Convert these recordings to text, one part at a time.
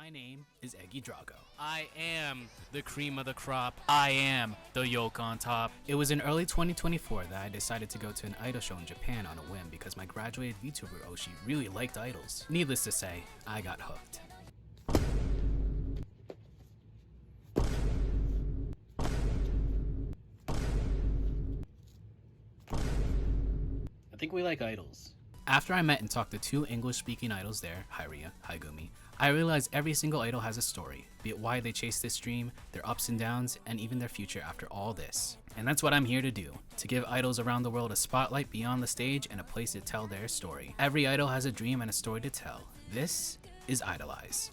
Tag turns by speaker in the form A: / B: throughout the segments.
A: My name is Eggy Drago. I am the cream of the crop. I am the yolk on top. It was in early 2024 that I decided to go to an idol show in Japan on a whim because my graduated VTuber Oshi really liked idols. Needless to say, I got hooked. I think we like idols. After I met and talked to two English-speaking idols there, Hyria, Haigumi, I realized every single idol has a story, be it why they chase this dream, their ups and downs, and even their future after all this. And that's what I'm here to do, to give idols around the world a spotlight beyond the stage and a place to tell their story. Every idol has a dream and a story to tell. This is IDOLEYEZ.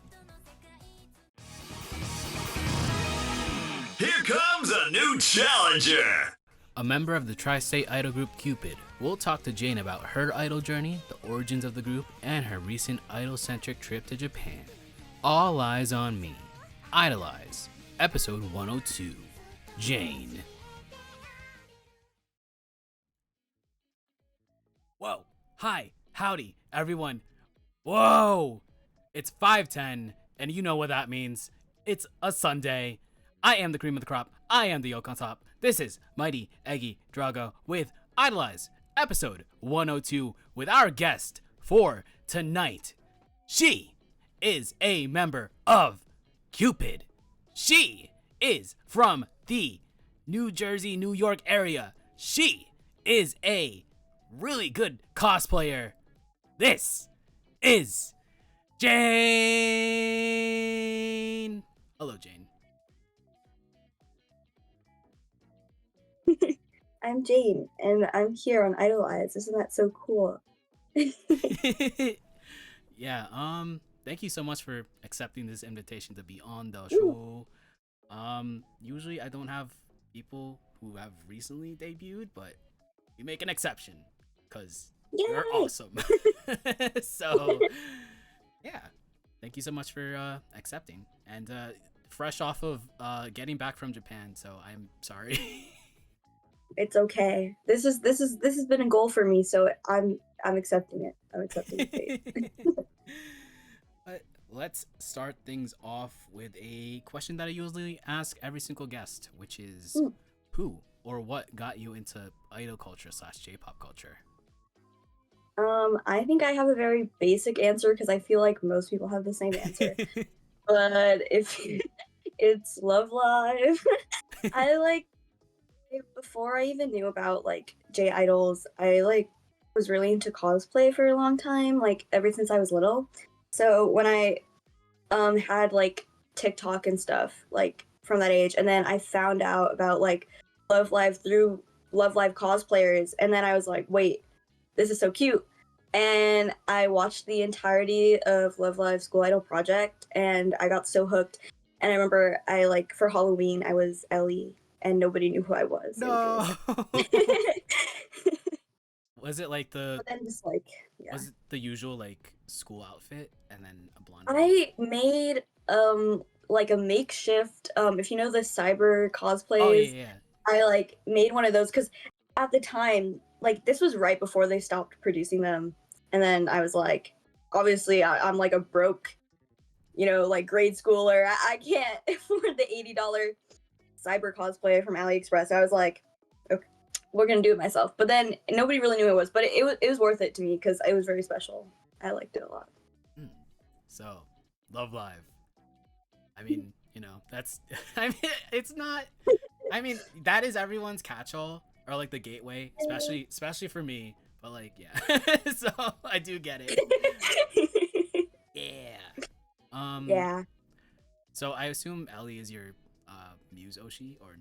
B: Here comes a new challenger!
A: A member of the tri-state idol group CUPID, we'll talk to Jane about her idol journey, the origins of the group, and her recent idol-centric trip to Japan. All eyes on me. IDOLEYEZ, episode 102. Jane. Whoa, hi, howdy, everyone. Whoa! It's 5:10, and you know what that means. It's a Sunday. I am the cream of the crop. I am the yolk on top. This is Mighty Eggy Drago with IDOLEYEZ, episode 102, with our guest for tonight. She is a member of CUPID. She is from the New Jersey, New York area. She is a really good cosplayer. This is Jane. Hello, Jane.
C: I'm Jane, and I'm here on IDOLEYEZ. Isn't that so cool?
A: Yeah, thank you so much for accepting this invitation to be on the show. Usually I don't have people who have recently debuted, but we make an exception, because you're awesome. So, yeah, thank you so much for accepting. And fresh off of getting back from Japan, so I'm sorry.
C: It's okay. This has been a goal for me, so I'm accepting it. I'm accepting the fate.
A: But let's start things off with a question that I usually ask every single guest, which is who or what got you into idol culture / J-pop culture?
C: I think I have a very basic answer because I feel like most people have the same answer. But if it's Love Live, before I even knew about like J idols, I was really into cosplay for a long time, like ever since I was little. So when I had like TikTok and stuff like from that age, and then I found out about like Love Live through Love Live cosplayers, and then I was like, wait, this is so cute. And I watched the entirety of Love Live School Idol Project, and I got so hooked. And I remember for Halloween I was Ellie, and nobody knew who I was.
A: No. Was it like
C: But then just yeah.
A: Was it the usual like school outfit and then a blonde?
C: I made like a makeshift if you know the cyber cosplays.
A: Oh yeah.
C: I made one of those because at the time this was right before they stopped producing them, and then I was like, obviously I'm like a broke, grade schooler. I can't afford the $80 cyber cosplay from AliExpress. I was like, okay, we're gonna do it myself. But then nobody really knew who it was, but it was worth it to me because it was very special. I liked it a lot.
A: So, Love Live. I mean, that's. I mean, it's not. I mean, that is everyone's catch-all or like the gateway, especially for me. But yeah. So I do get it. Yeah.
C: Yeah.
A: So I assume Ellie is your muse Oshi, or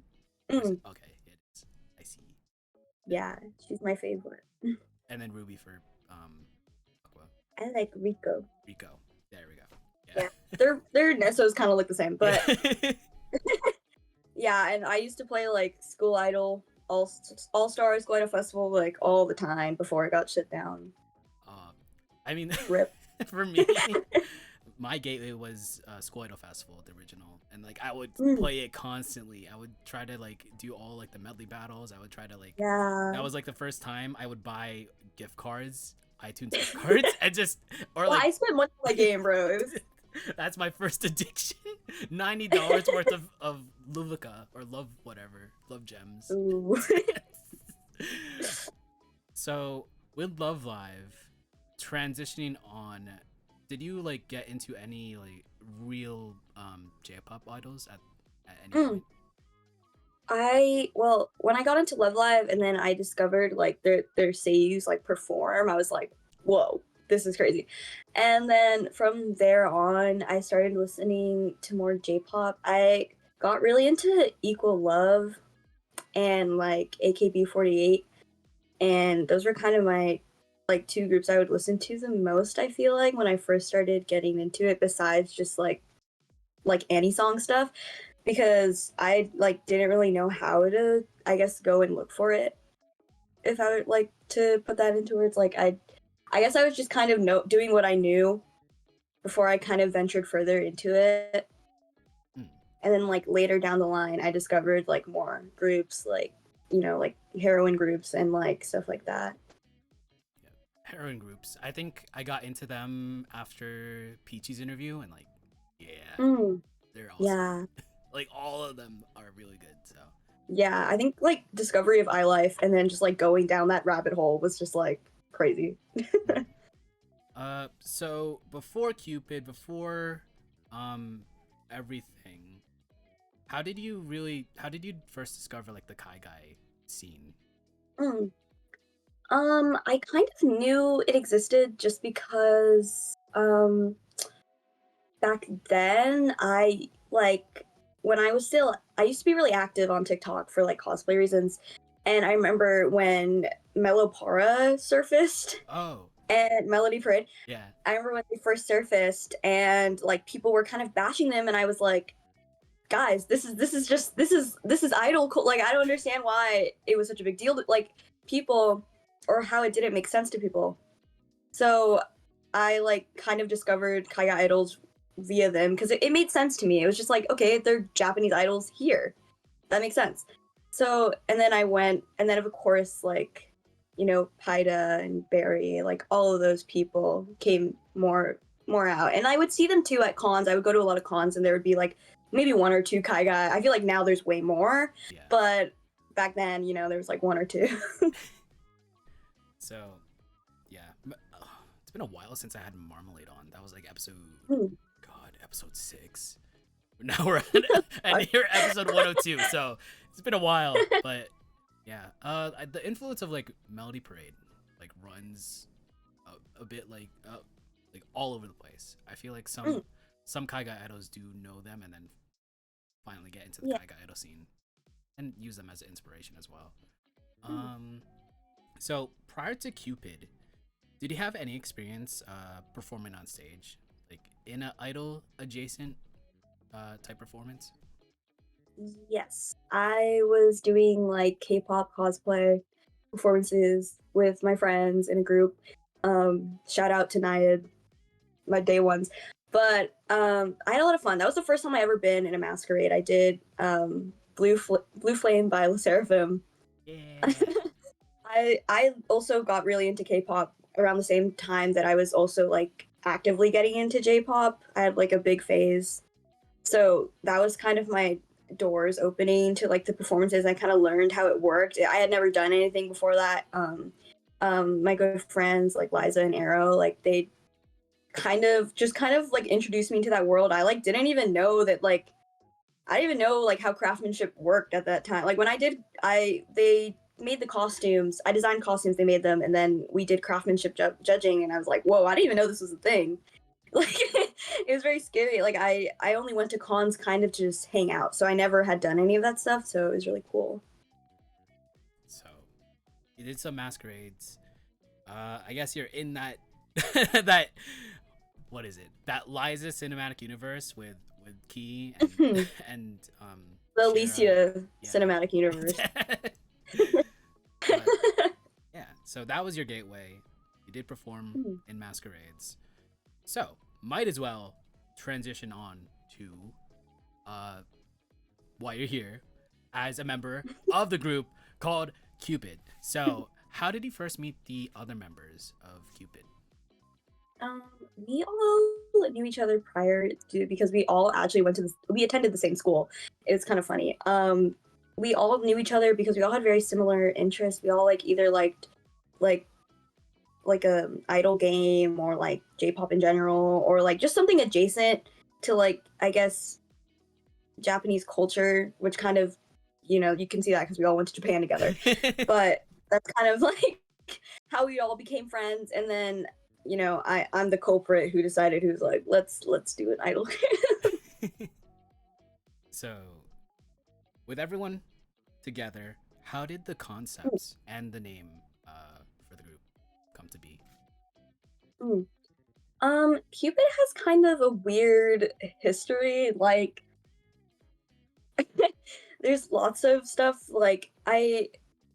A: okay, it is. I see.
C: Yeah, she's my favorite.
A: And then Ruby for Aqua.
C: I like Rico.
A: There we go.
C: Yeah. Their Nessos kind of look the same, but yeah. And I used to play School Idol, All Stars, School Idol Festival all the time before it got shut down.
A: I mean,
C: Rip.
A: For me, my gateway was School Idol Festival, the original, and I would play it constantly. I would try to do all the medley battles. I would try to
C: yeah.
A: That was the first time I would buy gift cards, iTunes gift cards, and just
C: I spent money on the game, bro.
A: That's my first addiction. $90 worth of Luvica or love whatever. Love gems.
C: Ooh.
A: So with Love Live, transitioning on, did you like get into any like real J-pop idols at any
C: Mm.
A: point?
C: Well, when I got into Love Live and then I discovered like their seiyus like perform, I was like, whoa, this is crazy. And then from there on, I started listening to more J-pop. I got really into Equal Love and like AKB48, and those were kind of my like two groups I would listen to the most. I feel like when I first started getting into it, besides just like Annie song stuff, because I like didn't really know how to, I guess, go and look for it. If I would like to put that into words, like I guess I was just kind of doing what I knew before I kind of ventured further into it.
A: Hmm.
C: And then like later down the line, I discovered like more groups, like like heroine groups and like stuff like that.
A: Yeah. Heroin groups. I think I got into them after Peachy's interview, and like, yeah,
C: Mm,
A: they're awesome.
C: yeah,
A: Like all of them are really good. So
C: yeah. I think like discovery of iLife and then just like going down that rabbit hole was just like crazy.
A: mm. So before Cupid, before everything, how did you first discover like the kaigai scene?
C: Mm. I kind of knew it existed just because back then when I used to be really active on TikTok for like cosplay reasons, and I remember when Melopara surfaced
A: Oh,
C: and Melody Parade.
A: yeah.
C: I remember when they first surfaced and like people were kind of bashing them, and I was like, guys, this is idol like I don't understand why it was such a big deal, like people, or how it didn't make sense to people. So I like kind of discovered Kaiga idols via them because it made sense to me. It was just like, okay, they're Japanese idols here, that makes sense. So and then I went, and then of course like Paida and Barry, like all of those people came more out, and I would see them too at cons. I would go to a lot of cons and there would be like maybe one or two Kaiga. I feel like now there's way more,
A: Yeah.
C: but back then there was like one or two.
A: So, yeah. It's been a while since I had Marmalade on. That was like episode 6. Now we're at near episode 102. So it's been a while, but yeah. The influence of like Melody Parade like runs a bit like all over the place. I feel like some kaigai idols do know them and then finally get into the
C: Yeah.
A: kaigai idol scene and use them as an inspiration as well.
C: Mm.
A: So prior to Cupid, did you have any experience performing on stage, like in an idol adjacent type performance?
C: Yes, I was doing like K-pop cosplay performances with my friends in a group. Shout out to Nayad, my day ones. But I had a lot of fun. That was the first time I ever been in a masquerade. I did Blue Flame by Le Seraphim.
A: Yeah.
C: I also got really into K-pop around the same time that I was also like actively getting into J-pop. I had like a big phase. So that was kind of my doors opening to like the performances. I kind of learned how it worked. I had never done anything before that. My good friends like Liza and Arrow, like they kind of like introduced me to that world. I like didn't even know that like I didn't even know like how craftsmanship worked at that time. Like when they made the costumes. I designed costumes, they made them, and then we did craftsmanship judging. And I was like, whoa, I didn't even know this was a thing. Like it was very scary. Like I only went to cons kind of to just hang out, so I never had done any of that stuff. So it was really cool.
A: So you did some masquerades. I guess you're in that that what is it? That Liza cinematic universe with Key
C: The
A: and Shara.
C: Alicia
A: Yeah.
C: cinematic universe.
A: But, yeah, so that was your gateway. You did perform in masquerades. So, might as well transition on to why you're here as a member of the group called Cupid. So, how did you first meet the other members of Cupid?
C: Um, we all knew each other prior to because we all actually we attended the same school. It was kind of funny. We all knew each other because we all had very similar interests. We all like either liked like a idol game or like J-pop in general or like just something adjacent to like I guess Japanese culture, which kind of you can see that because we all went to Japan together. But that's kind of like how we all became friends, and then I'm the culprit who decided who's like let's do an idol.
A: So, with everyone together, how did the concepts and the name for the group come to be?
C: Mm. Cupid has kind of a weird history. Like, there's lots of stuff. Like,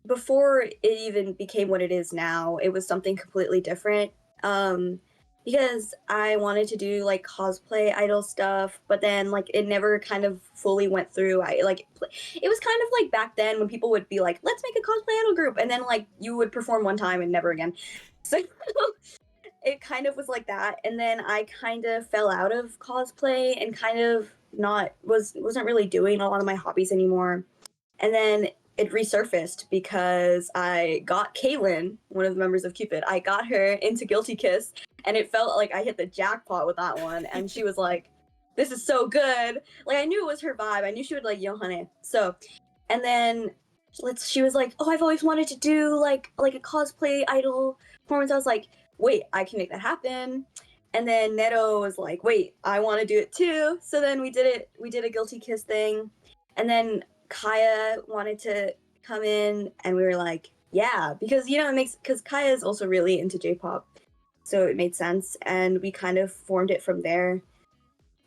C: before it even became what it is now, it was something completely different. Um, because I wanted to do like cosplay idol stuff, but then like it never kind of fully went through. It was kind of like back then when people would be like, "Let's make a cosplay idol group," and then like you would perform one time and never again. So it kind of was like that, and then I kind of fell out of cosplay and kind of not wasn't really doing a lot of my hobbies anymore. And then it resurfaced because I got Caitlin, one of the members of Cupid. I got her into Guilty Kiss, and it felt like I hit the jackpot with that one. And she was like, "This is so good!" Like I knew it was her vibe. I knew she would like Johanne. So, and then she was like, "Oh, I've always wanted to do like a cosplay idol performance." I was like, "Wait, I can make that happen." And then Neto was like, "Wait, I want to do it too." So then we did it. We did a Guilty Kiss thing, and then Kaya wanted to come in, and we were like, "Yeah," because because Kaya is also really into J-pop, so it made sense, and we kind of formed it from there,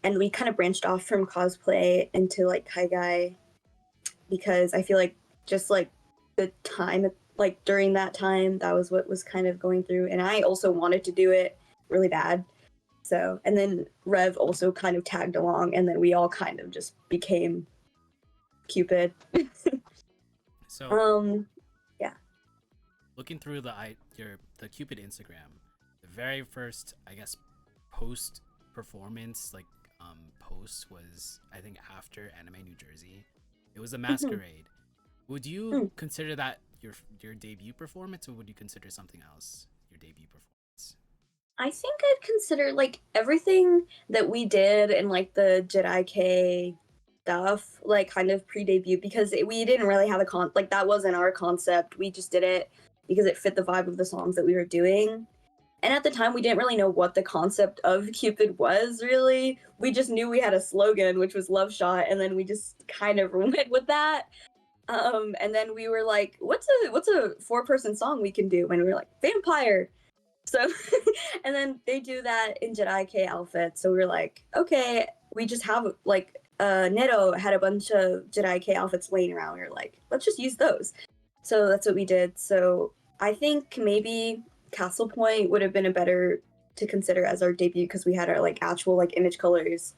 C: and we kind of branched off from cosplay into like kaigai because I feel like just like the time like during that time that was what was kind of going through, and I also wanted to do it really bad. So, and then Rev also kind of tagged along, and then we all kind of just became Cupid.
A: So,
C: Yeah.
A: looking through the Cupid Instagram, the very first I guess post performance post was I think after Anime New Jersey. It was a masquerade. Would you consider that your debut performance, or would you consider something else your debut performance?
C: I think I'd consider like everything that we did in like the Jedi K stuff, like kind of pre-debut because we didn't really have like that wasn't our concept. We just did it because it fit the vibe of the songs that we were doing. And at the time, we didn't really know what the concept of Cupid was, really. We just knew we had a slogan, which was Love Shot, and then we just kind of went with that. And then we were like, what's a four-person song we can do? And we were like, Vampire. So, and then they do that in Jedi K outfit. So we were like, okay, we just have like, Neto had a bunch of Jedi K outfits laying around. We were like, let's just use those. So that's what we did. So I think maybe Castle Point would have been a better to consider as our debut because we had our like actual like image colors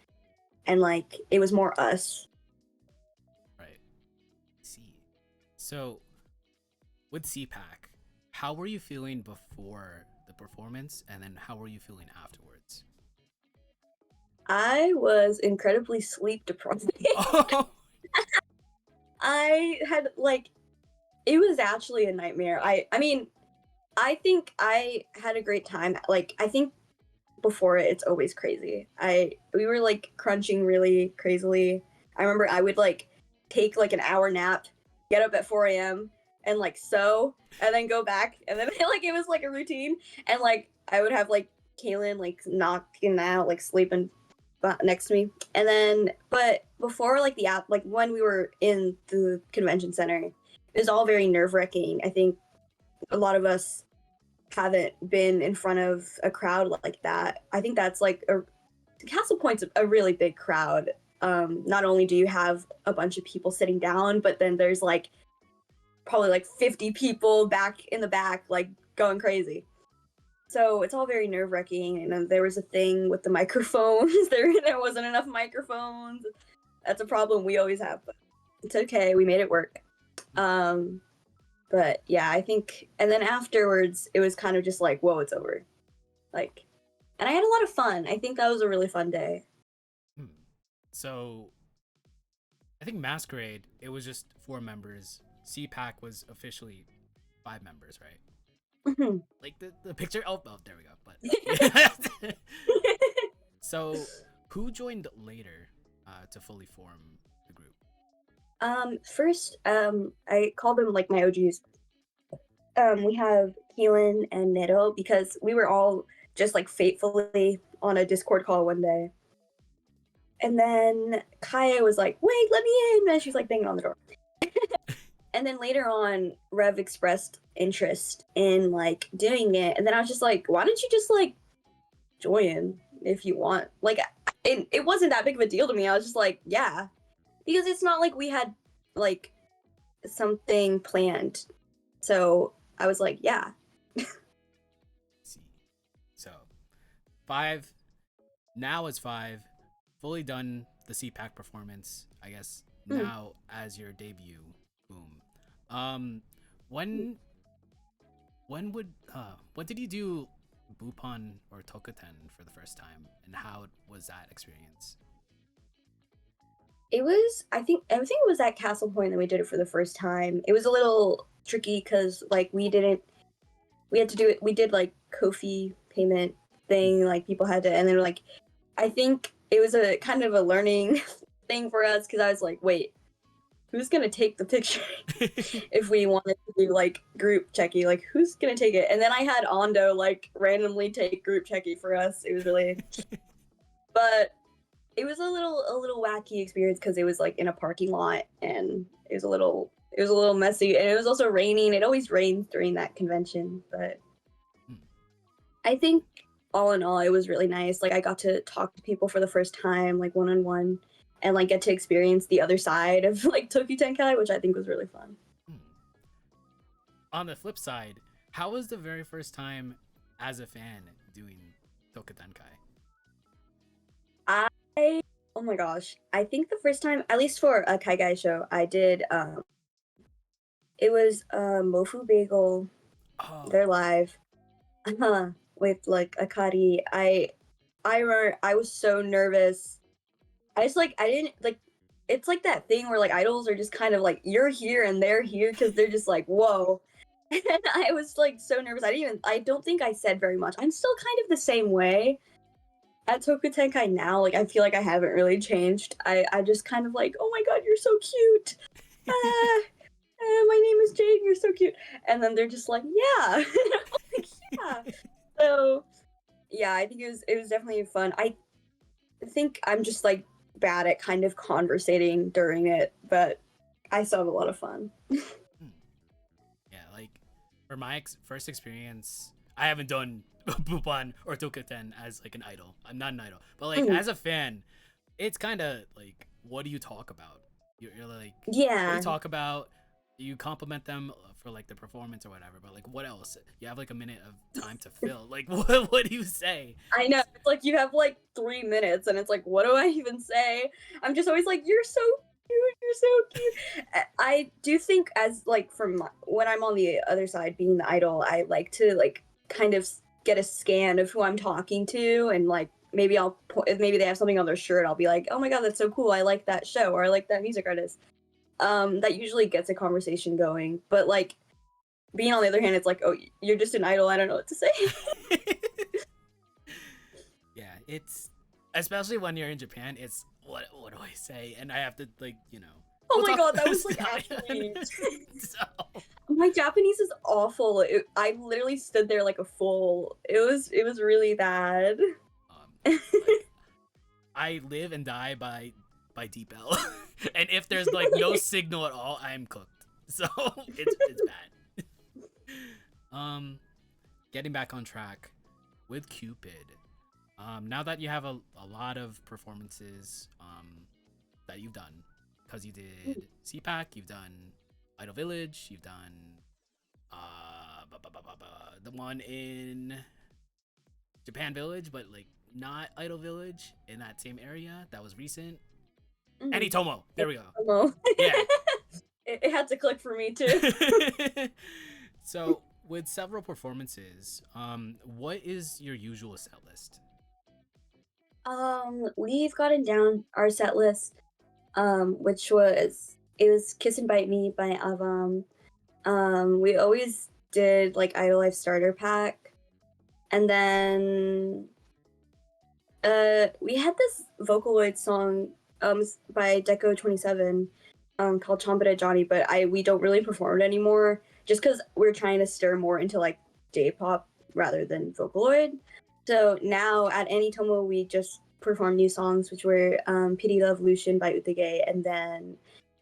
C: and like it was more us.
A: Right. See. So, with CPAC, how were you feeling before the performance, and then how were you feeling afterwards?
C: I was incredibly sleep deprived.
A: Oh,
C: I had like it was actually a nightmare. I mean, I think I had a great time. Like I think before it, it's always crazy. We were like crunching really crazily. I remember I would like take like an hour nap, get up at 4 a.m. and like sew, and then go back, and then like it was like a routine. And like I would have like Kaylin like knocking out, like sleeping next to me, and then but before like the app, like when we were in the convention center, it was all very nerve wracking. I think a lot of us haven't been in front of a crowd like that. I think that's like Castle Point's a really big crowd. Not only do you have a bunch of people sitting down, but then there's like probably like 50 people back in the back, like going crazy. So it's all very nerve wracking. And then there was a thing with the microphones. There wasn't enough microphones. That's a problem we always have, but it's okay. We made it work. But yeah, I think, and then afterwards, it was kind of just like, whoa, it's over. Like, and I had a lot of fun. I think that was a really fun day.
A: Hmm. So I think Masquerade, it was just 4 members. CPAC was officially 5 members, right?
C: Mhm.
A: Like the picture. Oh, there we go. But so who joined later to fully form the group?
C: First, I call them like my OGs. We have Keelan and Nero because we were all just like fatefully on a Discord call one day. And then Kaya was like, "Wait, let me in!" And she's like banging on the door. And then later on, Rev expressed interest in like doing it, and then I was just like, "Why don't you just like join if you want?" Like, it wasn't that big of a deal to me. I was just like, "Yeah," because it's not like we had like something planned. So I was like, "Yeah."
A: See, so 5. Now it's 5. Fully done the CPAC performance. I guess
C: Mm.
A: now as your debut. Boom. When when did you do Bupan or Tokuten for the first time, and how was that experience?
C: It was, I think it was at Castle Point that we did it for the first time. It was a little tricky because like we had to do it. We did like Kofi payment thing, like people had to, and then like I think it was a kind of a learning thing for us because I was like, wait, who's gonna take the picture if we wanted to do like group checky? Like who's gonna take it? And then I had Ondo like randomly take group checky for us. It was really, but it was a little wacky experience because it was like in a parking lot and it was a little messy and it was also raining. It always rains during that convention, but
A: Hmm.
C: I think all in all it was really nice. Like I got to talk to people for the first time, like one on one, and like get to experience the other side of like Tokyo Tenkai, which I think was really fun.
A: Hmm. On the flip side, how was the very first time as a fan doing Tokutenkai?
C: I Oh my gosh, I think the first time, at least for a Kaigai show, I did. It was Mofu Bagel.
A: Oh,
C: They're live. With like Akari. I remember I was so nervous. I just like I didn't like it's like that thing where like idols are just kind of like you're here and they're here because they're just like whoa. And I was like so nervous. I don't think I said very much. I'm still kind of the same way at Tokutenkai now. Like I feel like I haven't really changed. I just kind of like, oh my god, you're so cute. Ah, my name is Jade, you're so cute. And then they're just like, yeah. I'm like, yeah. So yeah, I think it was definitely fun. I think I'm just like bad at kind of conversating during it, but I still have a lot of fun.
A: hmm. Yeah, like for my first experience, I haven't done Bupan or Tokuten as like an idol. I'm not an idol, but like
C: Mhm.
A: as a fan, it's kind of like, what do you talk about? You're like, what do you
C: Yeah,
A: talk about? You compliment them for like the performance or whatever, but like, what else? You have like a minute of time to fill. Like, what do you say?
C: I know. It's like you have like 3 minutes, and it's like, what do I even say? I'm just always like, you're so cute, you're so cute. I do think, as like when I'm on the other side, being the idol, I like to like kind of get a scan of who I'm talking to, and like maybe if maybe they have something on their shirt, I'll be like, oh my god, that's so cool. I like that show, or I like that music artist. That usually gets a conversation going. But like being on the other hand, it's like, oh, you're just an idol. I don't know what to say.
A: Yeah, it's especially when you're in Japan. It's what do I say? And I have to like
C: Oh
A: we'll
C: my
A: talk
C: god, that was like actually. My Japanese is awful. I literally stood there like a fool. It was really bad.
A: like I live and die by DeepL, and if there's like no signal at all, I'm cooked. So it's bad. Um, Getting back on track with Cupid. Now that you have a lot of performances that you've done, because you did CPAC, you've done Idol Village, you've done the one in Japan Village, but like not Idol Village in that same area. That was recent.
C: Mhm.
A: Anytomo. There we go.
C: Hello.
A: Yeah.
C: It had to click for me too.
A: So with several performances, what is your usual set list?
C: We've gotten down our set list, which was it was "Kiss and Bite Me" by Avam. We always did like IDOLEYEZ starter pack, and then we had this Vocaloid song by Deco 27 called Chombada Johnny, but I we don't really perform it anymore just because we're trying to stir more into like J-pop rather than Vocaloid. So now at Anytomo we just perform new songs, which were Pity Love Lucian by Utage and then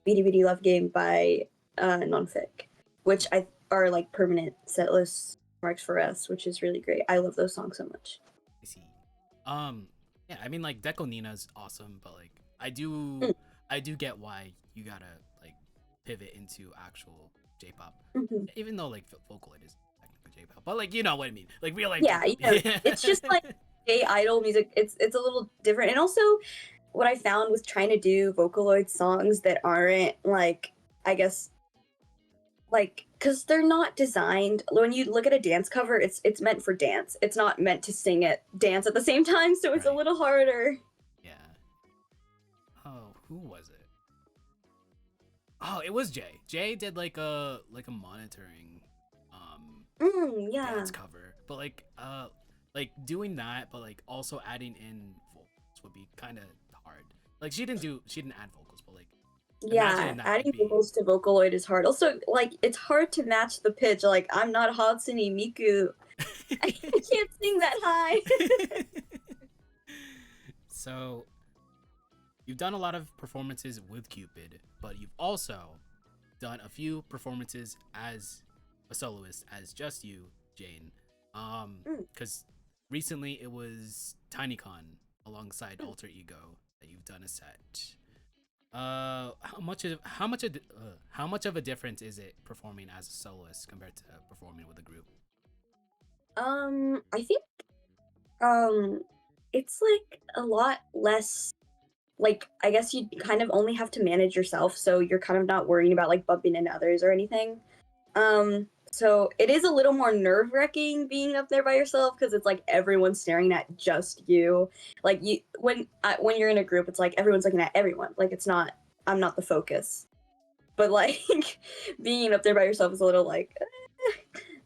C: Beady Beady Love Game by Nonfic, which I are like permanent setlist marks for us, which is really great. I love those songs so much.
A: I see. Yeah, I mean like Deco Nina's awesome, but like
C: Mm,
A: I do get why you gotta like pivot into actual J-pop,
C: mhm.
A: even though like Vocaloid is technically J-pop, but like you know what I mean, like real life
C: Yeah,
A: J-pop.
C: you know,
A: Yeah.
C: it's just like gay idol music. It's a little different. And also what I found with trying to do Vocaloid songs that aren't like I guess like because they're not designed when you look at a dance cover, it's meant for dance. It's not meant to sing it dance at the same time, so it's a
A: Right.
C: little harder.
A: Yeah. Oh, who was it? Oh, it was Jay. Jay did like a monitoring
C: Yeah.
A: dance cover, but like doing that, but like also adding in vocals would be kind of hard. Like she didn't add vocals, but like
C: Yeah,
A: imagining that would
C: adding
A: be
C: vocals to Vocaloid is hard. Also, like it's hard to match the pitch. Like I'm not Hatsune Miku. I can't sing that high.
A: So you've done a lot of performances with Cupid, but you've also done a few performances as a soloist, as just you, Jane.
C: Mm,
A: Because recently it was TinyCon alongside
C: mm.
A: Alter Ego that you've done a set. How much of a difference is it performing as a soloist compared to performing with a group?
C: I think um it's like a lot less like I guess you kind of only have to manage yourself, so you're kind of not worrying about like bumping into others or anything. So it is a little more nerve-wracking being up there by yourself because it's like everyone's staring at just you. Like you when you're in a group, it's like everyone's looking at everyone. Like it's not I'm not the focus. But like being up there by yourself is a little like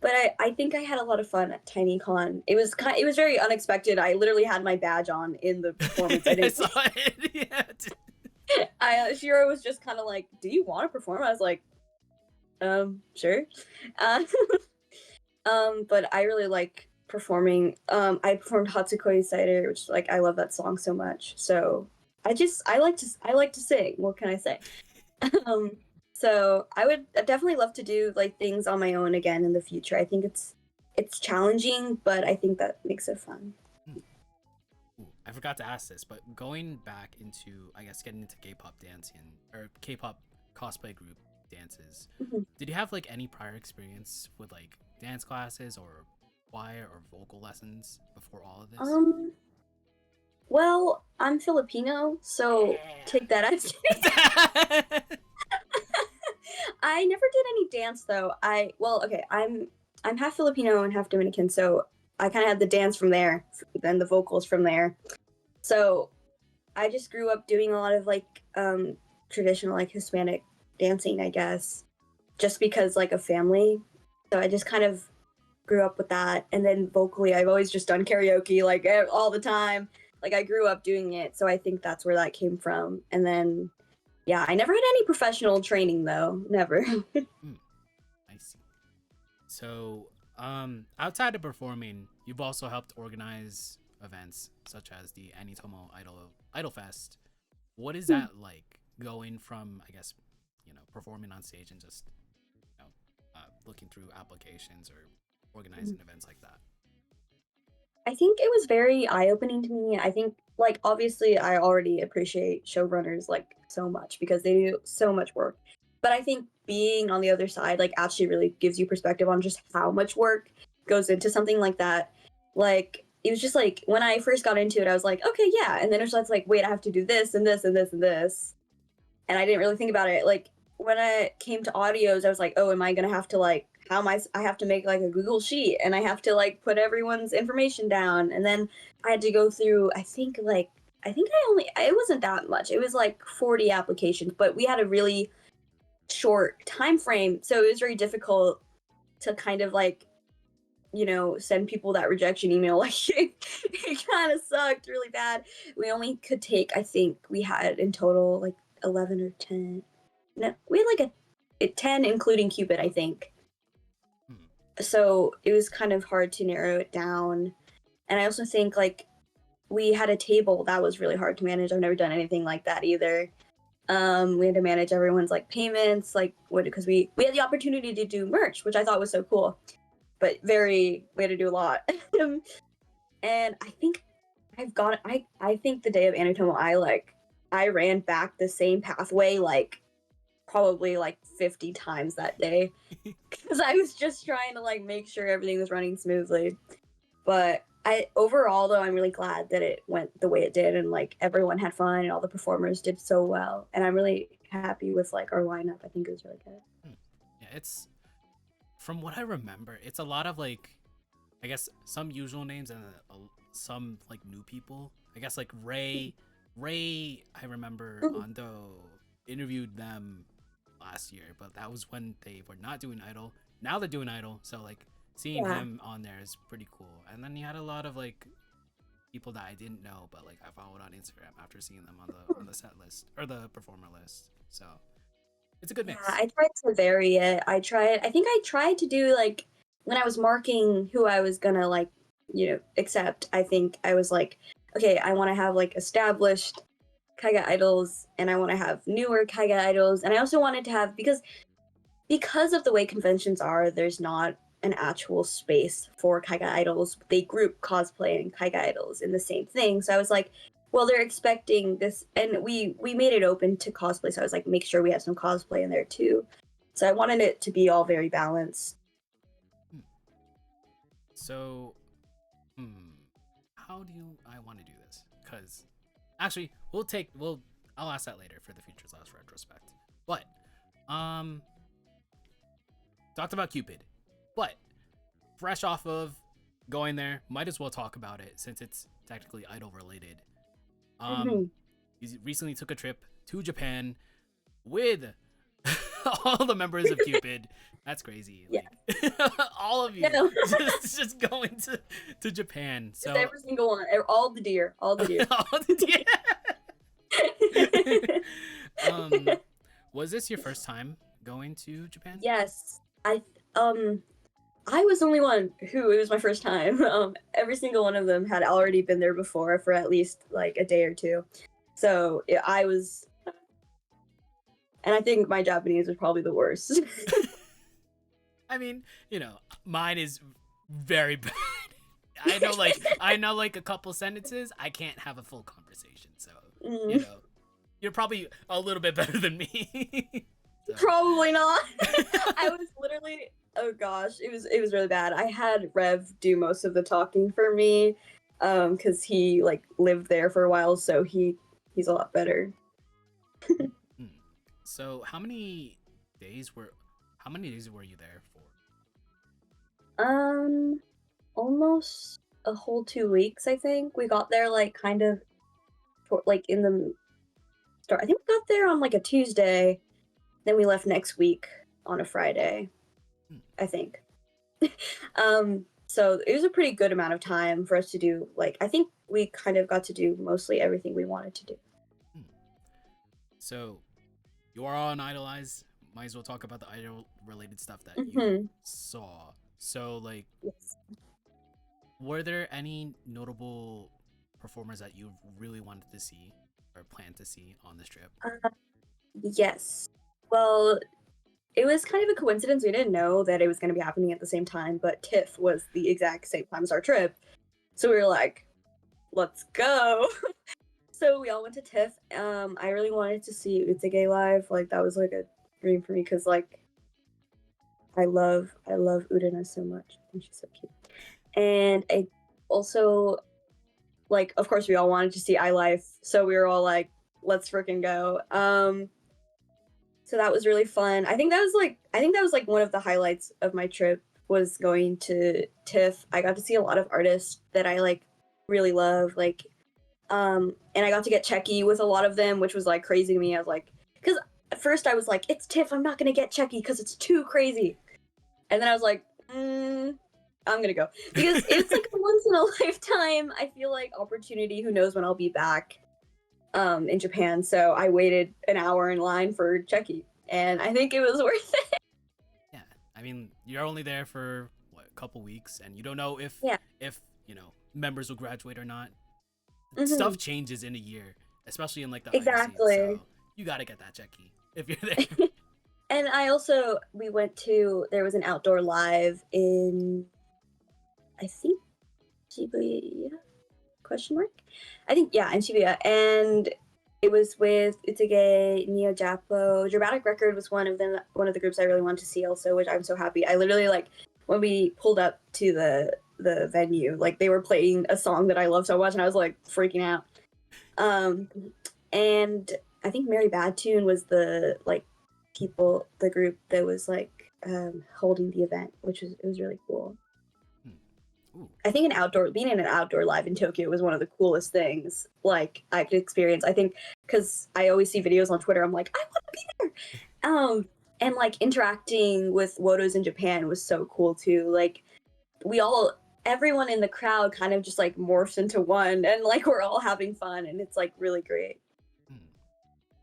C: but I think I had a lot of fun at TinyCon. It was very unexpected. I literally had my badge on in the performance. I
A: I
C: didn't
A: saw it. Yeah.
C: I Shiro was just kind of like, "Do you want to perform?" I was like, sure." Uh, but I really like performing. I performed Hatsukoi Cider, which like I love that song so much. So I like to sing. What can I say? Um, so I would definitely love to do like things on my own again in the future. I think it's challenging, but I think that makes it fun.
A: Ooh, I forgot to ask this, but going back into, I guess, getting into K-pop dancing or K-pop cosplay group dances,
C: Mhm.
A: did you have like any prior experience with like dance classes or choir or vocal lessons before all of this?
C: Um, well, I'm Filipino, so take that as
A: Yeah.
C: I never did any dance though. Okay, I'm half Filipino and half Dominican, so I kind of had the dance from there, then the vocals from there. So I just grew up doing a lot of like traditional like Hispanic dancing, I guess, just because like a family. So I just kind of grew up with that, and then vocally, I've always just done karaoke like all the time. Like I grew up doing it, so I think that's where that came from. And then yeah, I never had any professional training though, never.
A: Hmm, I see. So, outside of performing, you've also helped organize events such as the Anitomo Idol Fest. What is that like going from, I guess, performing on stage and just, looking through applications or organizing events like that?
C: I think it was very eye-opening to me. I think like obviously I already appreciate showrunners like so much because they do so much work. But I think being on the other side like actually really gives you perspective on just how much work goes into something like that. Like it was just like when I first got into it, I was like, okay, yeah. And then it was just like, wait, I have to do this and this and this and this. And I didn't really think about it. Like when I came to audios, I was like, oh, am I gonna have to like how am I have to make like a Google sheet, and I have to like put everyone's information down, and then I had to go through, it wasn't that much. It was like 40 applications, but we had a really short time frame, so it was very difficult to kind of like, send people that rejection email. Like it kind of sucked really bad. We only could take, I think we had in total like 11 or 10. No, we had like a 10 including Cupid, I think.
A: Hmm.
C: So it was kind of hard to narrow it down. And I also think like we had a table that was really hard to manage. I've never done anything like that either. We had to manage everyone's like payments, like because we had the opportunity to do merch, which I thought was so cool, but we had to do a lot. And I think I think the day of Anatomo, I ran back the same pathway like probably like 50 times that day because I was just trying to like make sure everything was running smoothly. But I overall though, I'm really glad that it went the way it did, and like everyone had fun and all the performers did so well. And I'm really happy with like our lineup. I think it was really good.
A: Yeah, it's from what I remember, it's a lot of like, I guess some usual names and some like new people. I guess like Ray. I remember Ando interviewed them last year, but that was when they were not doing Idol. Now they're doing Idol, so like seeing
C: Yeah.
A: him on there is pretty cool. And then you had a lot of like people that I didn't know, but like I followed on Instagram after seeing them on the set list or the performer list. So it's a good
C: Yeah,
A: mix.
C: I tried to vary it. I think I tried to do like when I was marking who I was gonna like, accept, I think I was like, okay, I want to have like established Kaiga idols, and I want to have newer Kaiga idols, and I also wanted to have, because of the way conventions are, there's not an actual space for Kaiga idols. They group cosplay and Kaiga idols in the same thing. So I was like, well, they're expecting this, and we made it open to cosplay. So I was like, make sure we have some cosplay in there too. So I wanted it to be all very balanced.
A: So, how do I want to do this? Because actually, I'll ask that later for the Futures Last retrospect. But, talked about Cupid, but fresh off of going there, might as well talk about it since it's technically idol related.
C: Mhm.
A: He recently took a trip to Japan with all the members of Cupid. That's crazy.
C: Yeah.
A: Like all of you
C: No.
A: just going to Japan.
C: Just
A: So
C: every single one, all the deer, all the deer.
A: Was this your first time going to Japan?
C: Yes, I was the only one who it was my first time. Every single one of them had already been there before for at least like a day or two. So I was, and I think my Japanese was probably the worst.
A: I mean, mine is very bad. I know like a couple sentences. I can't have a full conversation. So,
C: Mm,
A: you're probably a little bit better than me. So.
C: Probably not. I was literally, oh gosh, it was really bad. I had Rev do most of the talking for me, because he like lived there for a while, so he's a lot better.
A: So, how many days were you there for?
C: Almost a whole 2 weeks, I think. We got there like kind of like in the start. I think we got there on like a Tuesday, then we left next week on a Friday, I think. So it was a pretty good amount of time for us to do, like, I think we kind of got to do mostly everything we wanted to do.
A: So, you are on Idolize. Might as well talk about the idol related stuff that you
C: Mhm.
A: saw. So, like,
C: Yes.
A: were there any notable performers that you really wanted to see or planned to see on this trip?
C: Yes. Well, it was kind of a coincidence. We didn't know that it was going to be happening at the same time, but TIFF was the exact same time as our trip. So we were like, let's go. So we all went to TIFF. I really wanted to see Utsugay live. Like that was like a dream for me because like I love Udina so much. And she's so cute. And I also like, of course we all wanted to see iLife. So we were all like, let's freaking go. So that was really fun. I think that was like one of the highlights of my trip was going to TIFF. I got to see a lot of artists that I like really love, like and I got to get checky with a lot of them, which was like crazy to me. I was like, because at first I was like, it's TIFF, I'm not gonna get checky because it's too crazy. And then I was like, I'm gonna go because it's like a once in a lifetime. I feel like opportunity. Who knows when I'll be back in Japan? So I waited an hour in line for checky, and I think it was worth it.
A: Yeah, I mean, you're only there for what, a couple weeks, and you don't know
C: Yeah.
A: if members will graduate or not.
C: Hmm.
A: Stuff changes in a year, especially in like the idol scene.
C: Exactly.
A: So you gotta get that checky if you're there.
C: And we went to, there was an outdoor live in, I think, Shibuya, question mark? I think, yeah, in Shibuya. And it was with Utage, Neo Japo. Dramatic Record was one of them, one of the groups I really wanted to see also, which I'm so happy. I literally, like, when we pulled up to the venue, like, they were playing a song that I love so much, and I was, like, freaking out. Um, and I think Mary Bad Tune was the group that was like holding the event, it was really cool.
A: Ooh.
C: I think being in an outdoor live in Tokyo was one of the coolest things like I could experience. I think because I always see videos on Twitter, I'm like, I want to be there. And like interacting with Wodos in Japan was so cool too. Like everyone in the crowd kind of just like morphs into one, and like we're all having fun, and it's like really great.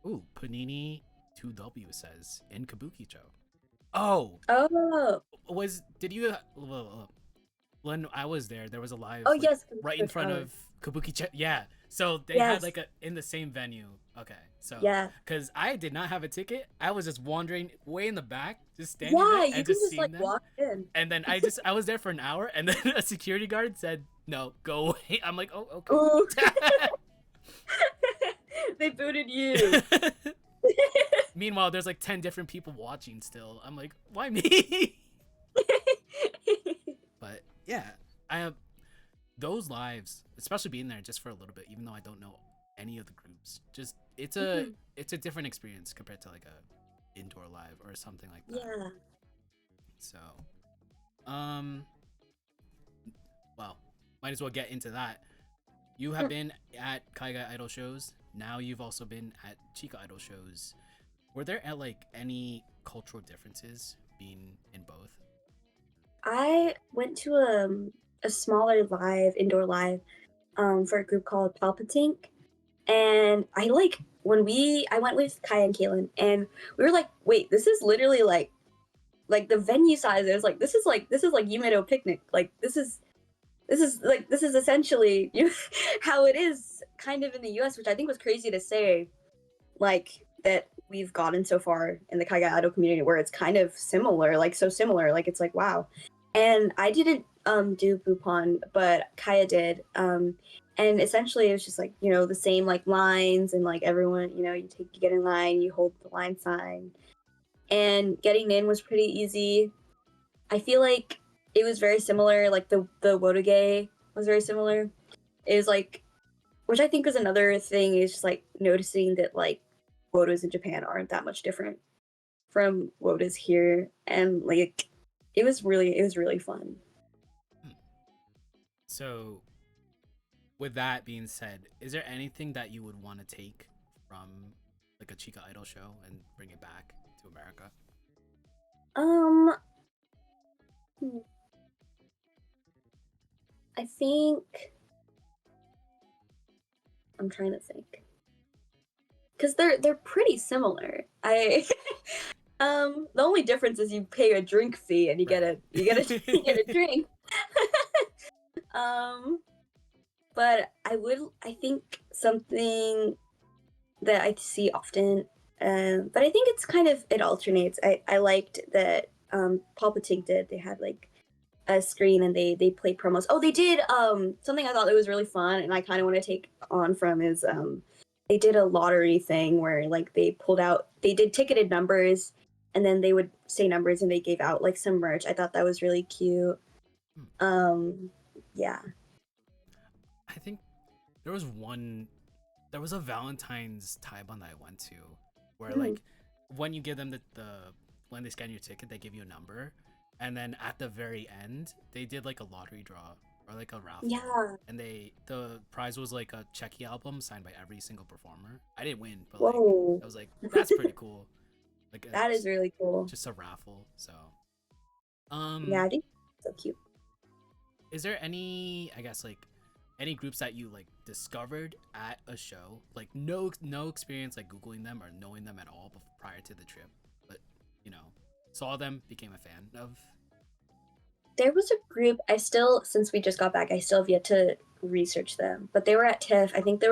A: Ooh, Panini 2W says in Kabukicho. Oh,
C: Oh,
A: did you when I was there was a live
C: oh
A: like
C: yes,
A: right in front of Kabukicho. Yeah, so they had
C: yes,
A: like in the same venue. Okay, so
C: yeah.
A: because I did not have a ticket, I was just wandering way in the back, just standing
C: Yeah,
A: there
C: you
A: and
C: can
A: just
C: just like
A: seeing them.
C: walk in.
A: And then I was there for an hour, and then a security guard said, "No, go away." I'm like, "Oh, okay."
C: Ooh. They booted you.
A: Meanwhile, there's like 10 different people watching still. I'm like, why me? But yeah, I have those lives, especially being there just for a little bit, even though I don't know any of the groups. Just
C: Mhm.
A: it's a different experience compared to like a indoor live or something like that.
C: Yeah.
A: So, um, well, might as well get into that. You have been at Kaigai Idol shows. Now you've also been at Chica Idol shows. Were there like any cultural differences being in both?
C: I went to a smaller indoor live, for a group called Palpatink, and I went with Kai and Kaylin, and we were like, wait, this is literally like the venue size. It was like this is like Yumedo Picnic. Like this is essentially how it is kind of in the U.S., which I think was crazy to say, like that we've gotten so far in the Kaiga Idol community where it's kind of similar, like so similar, like it's like wow. And I didn't do Bupon, but Kaya did. And essentially it was just like, the same like lines and like everyone, you get in line, you hold the line sign. And getting in was pretty easy. I feel like it was very similar, like the Wotoge was very similar. It was like, which I think was another thing, is just like noticing that like Wodos in Japan aren't that much different from Wodos here, and like it was really fun.
A: So, with that being said, is there anything that you would want to take from like a Chica Idol show and bring it back to America?
C: Um, hmm, I think I'm trying to think because they're pretty similar. I the only difference is you pay a drink fee and
A: Right.
C: you get a drink. um, but I think something that I see often, but I think it's kind of it alternates. I liked that Palpatine did. They had like a screen and they played promos. Oh, they did something I thought that was really fun and I kind of want to take on from is they did a lottery thing where like they did ticketed numbers and then they would say numbers and they gave out like some merch. I thought that was really cute. Um yeah.
A: I think there was one there was a Valentine's Taiban that I went to where
C: Mhm.
A: like when you give them the when they scan your ticket, they give you a number, and then at the very end, they did like a lottery draw or like a raffle,
C: Yeah.
A: and the prize was like a Checky album signed by every single performer. I didn't win, but like
C: Whoa.
A: I was like, that's pretty cool. Like
C: That is really cool.
A: just a raffle. So,
C: Yeah, I think so cute.
A: is there any, I guess, like any groups that you like discovered at a show, like no experience like googling them or knowing them at all prior to the trip, but you know, saw them, became a fan of?
C: There was a group I still, since we just got back, I still have yet to research them, but they were at TIFF. I think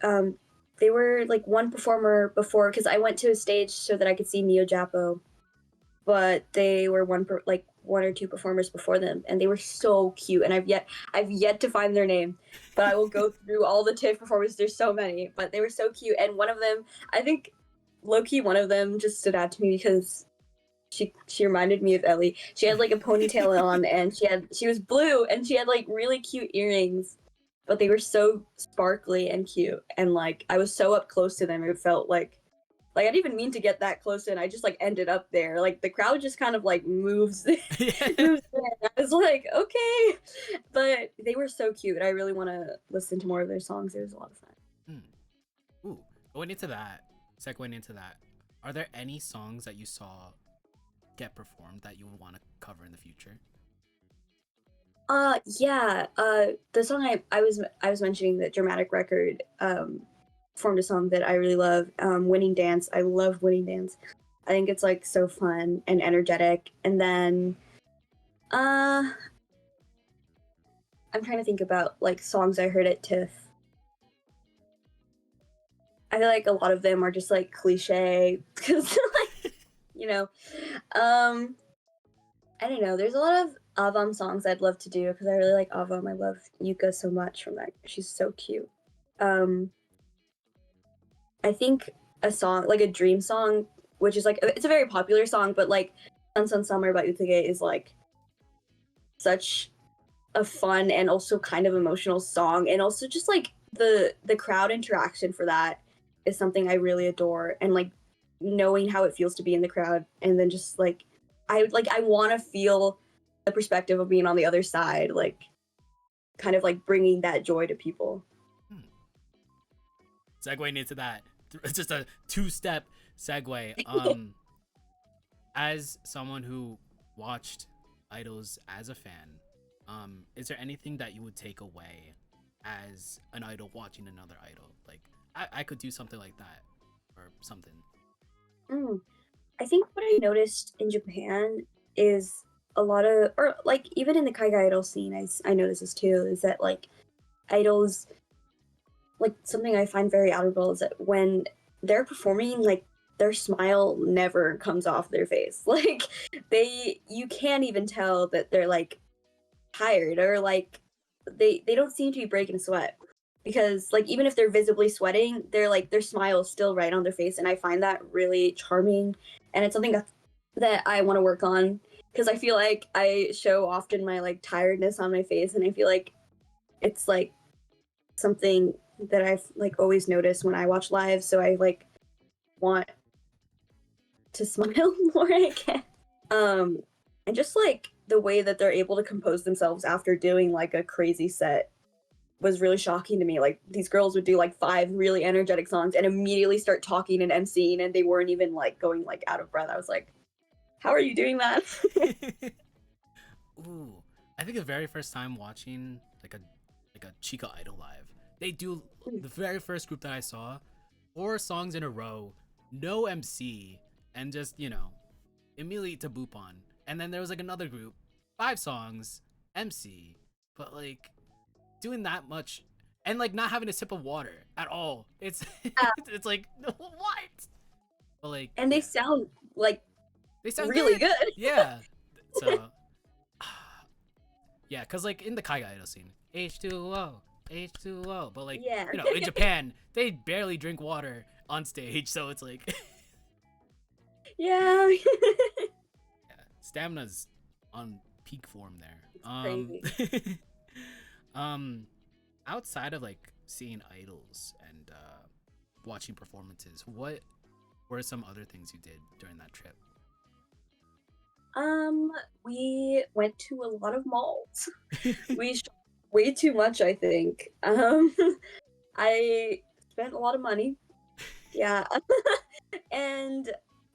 C: um they were like one performer before, because I went to a stage so that I could see Neo Japo, but they were like one or two performers before them, and they were so cute. And I've yet to find their name, but I will go through all the TIFF performers. There's so many, but they were so cute. And one of them, I think, low key, one of them just stood out to me because she reminded me of Ellie. She had like a ponytail on, and she was blue, and she had like really cute earrings, but they were so sparkly and cute. And like I was so up close to them, it felt like I didn't even mean to get that close, and I just like ended up there. Like the crowd just kind of like moves, moves in. I was like, okay, but they were so cute. I really want to listen to more of their songs. It was a lot of fun.
A: Ooh, going into that, segueing into that, are there any songs that you saw get performed that you would want to cover in the future?
C: Yeah. The song I was mentioning, the dramatic record, formed a song that I really love. Winning Dance. I love Winning Dance. I think it's like so fun and energetic. And then, I'm trying to think about like songs I heard at TIFF. I feel like a lot of them are just like cliche because like you know, um, I don't know. There's a lot of Avam songs I'd love to do because I really like Avam. I love Yuka so much from that. She's so cute. Um, I think a song like a dream song, which is like it's a very popular song, but like Sun Sun Summer by Utage is like such a fun and also kind of emotional song, and also just like the crowd interaction for that is something I really adore, and like knowing how it feels to be in the crowd, and then just like I want to feel the perspective of being on the other side, like kind of like bringing that joy to people.
A: Segueing into that, it's just a two-step segue. As someone who watched idols as a fan, is there anything that you would take away as an idol watching another idol? Like, I could do something like that or something.
C: Mm. I think what I noticed in Japan is a lot of, or like even in the kaigai idol scene, I notice this too, is that like idols, like something I find very admirable is that when they're performing, like their smile never comes off their face. Like you can't even tell that they're like tired, or like they don't seem to be breaking a sweat, because like even if they're visibly sweating, they're like their smile is still right on their face, and I find that really charming, and it's something that I want to work on, because I feel like I show often my like tiredness on my face, and I feel like it's like something that I've like always noticed when I watch live, so I like want to smile more, I guess. And just like the way that they're able to compose themselves after doing like a crazy set was really shocking to me. Like these girls would do like 5 really energetic songs and immediately start talking and emceeing, and they weren't even like going like out of breath. I was like, how are you doing that?
A: Ooh, I think the very first time watching like a Chica Idol live, they do the very first group that I saw, 4 songs in a row, no MC, and just immediately to boop on. And then there was like another group, 5 songs, MC, but like doing that much and like not having a sip of water at all. It's it's like what? But like,
C: And they sound like
A: they sound
C: really good.
A: Yeah. So yeah, cause like in the kaigai idol scene, H2O, H2O, but like
C: Yeah.
A: in Japan they barely drink water on stage, so it's like
C: Yeah.
A: yeah, stamina's on peak form there.
C: Crazy.
A: Outside of like seeing idols and watching performances, what What are some other things you did during that trip?
C: We went to a lot of malls. We shopped way too much, I think. I spent a lot of money. Yeah. And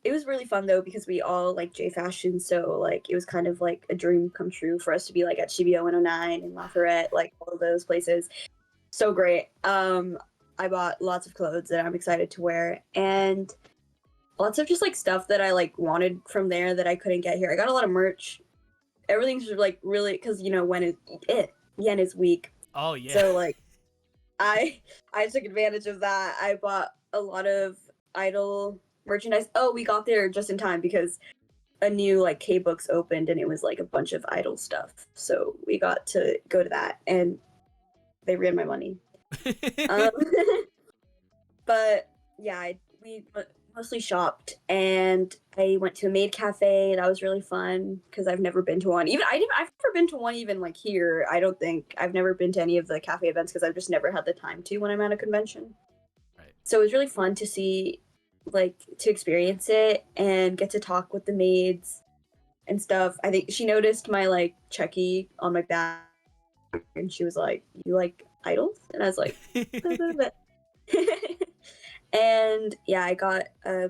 C: it was really fun though because we all like J fashion, so like it was kind of like a dream come true for us to be like at Shibuya 109 and Lafayette, like all of those places. So great. I bought lots of clothes that I'm excited to wear and lots of just like stuff that I like wanted from there that I couldn't get here. I got a lot of merch. Everything's like really because you know when yen is weak,
A: Oh yeah.
C: so like I I took advantage of that. I bought a lot of Idol merchandise. Oh, we got there just in time because a new like K Books opened and it was like a bunch of Idol stuff. So we got to go to that and they ran my money. Um, but yeah, we mostly shopped and I went to a maid cafe. That was really fun because I've never been to one. I've never been to one even like here. I don't think I've never been to any of the cafe events because I've just never had the time to when I'm at a convention.
A: Right.
C: So it was really fun to see, like, to experience it and get to talk with the maids and stuff. I think she noticed my like Chucky on my back and she was like, "You like idols?" And I was like, and yeah, I got a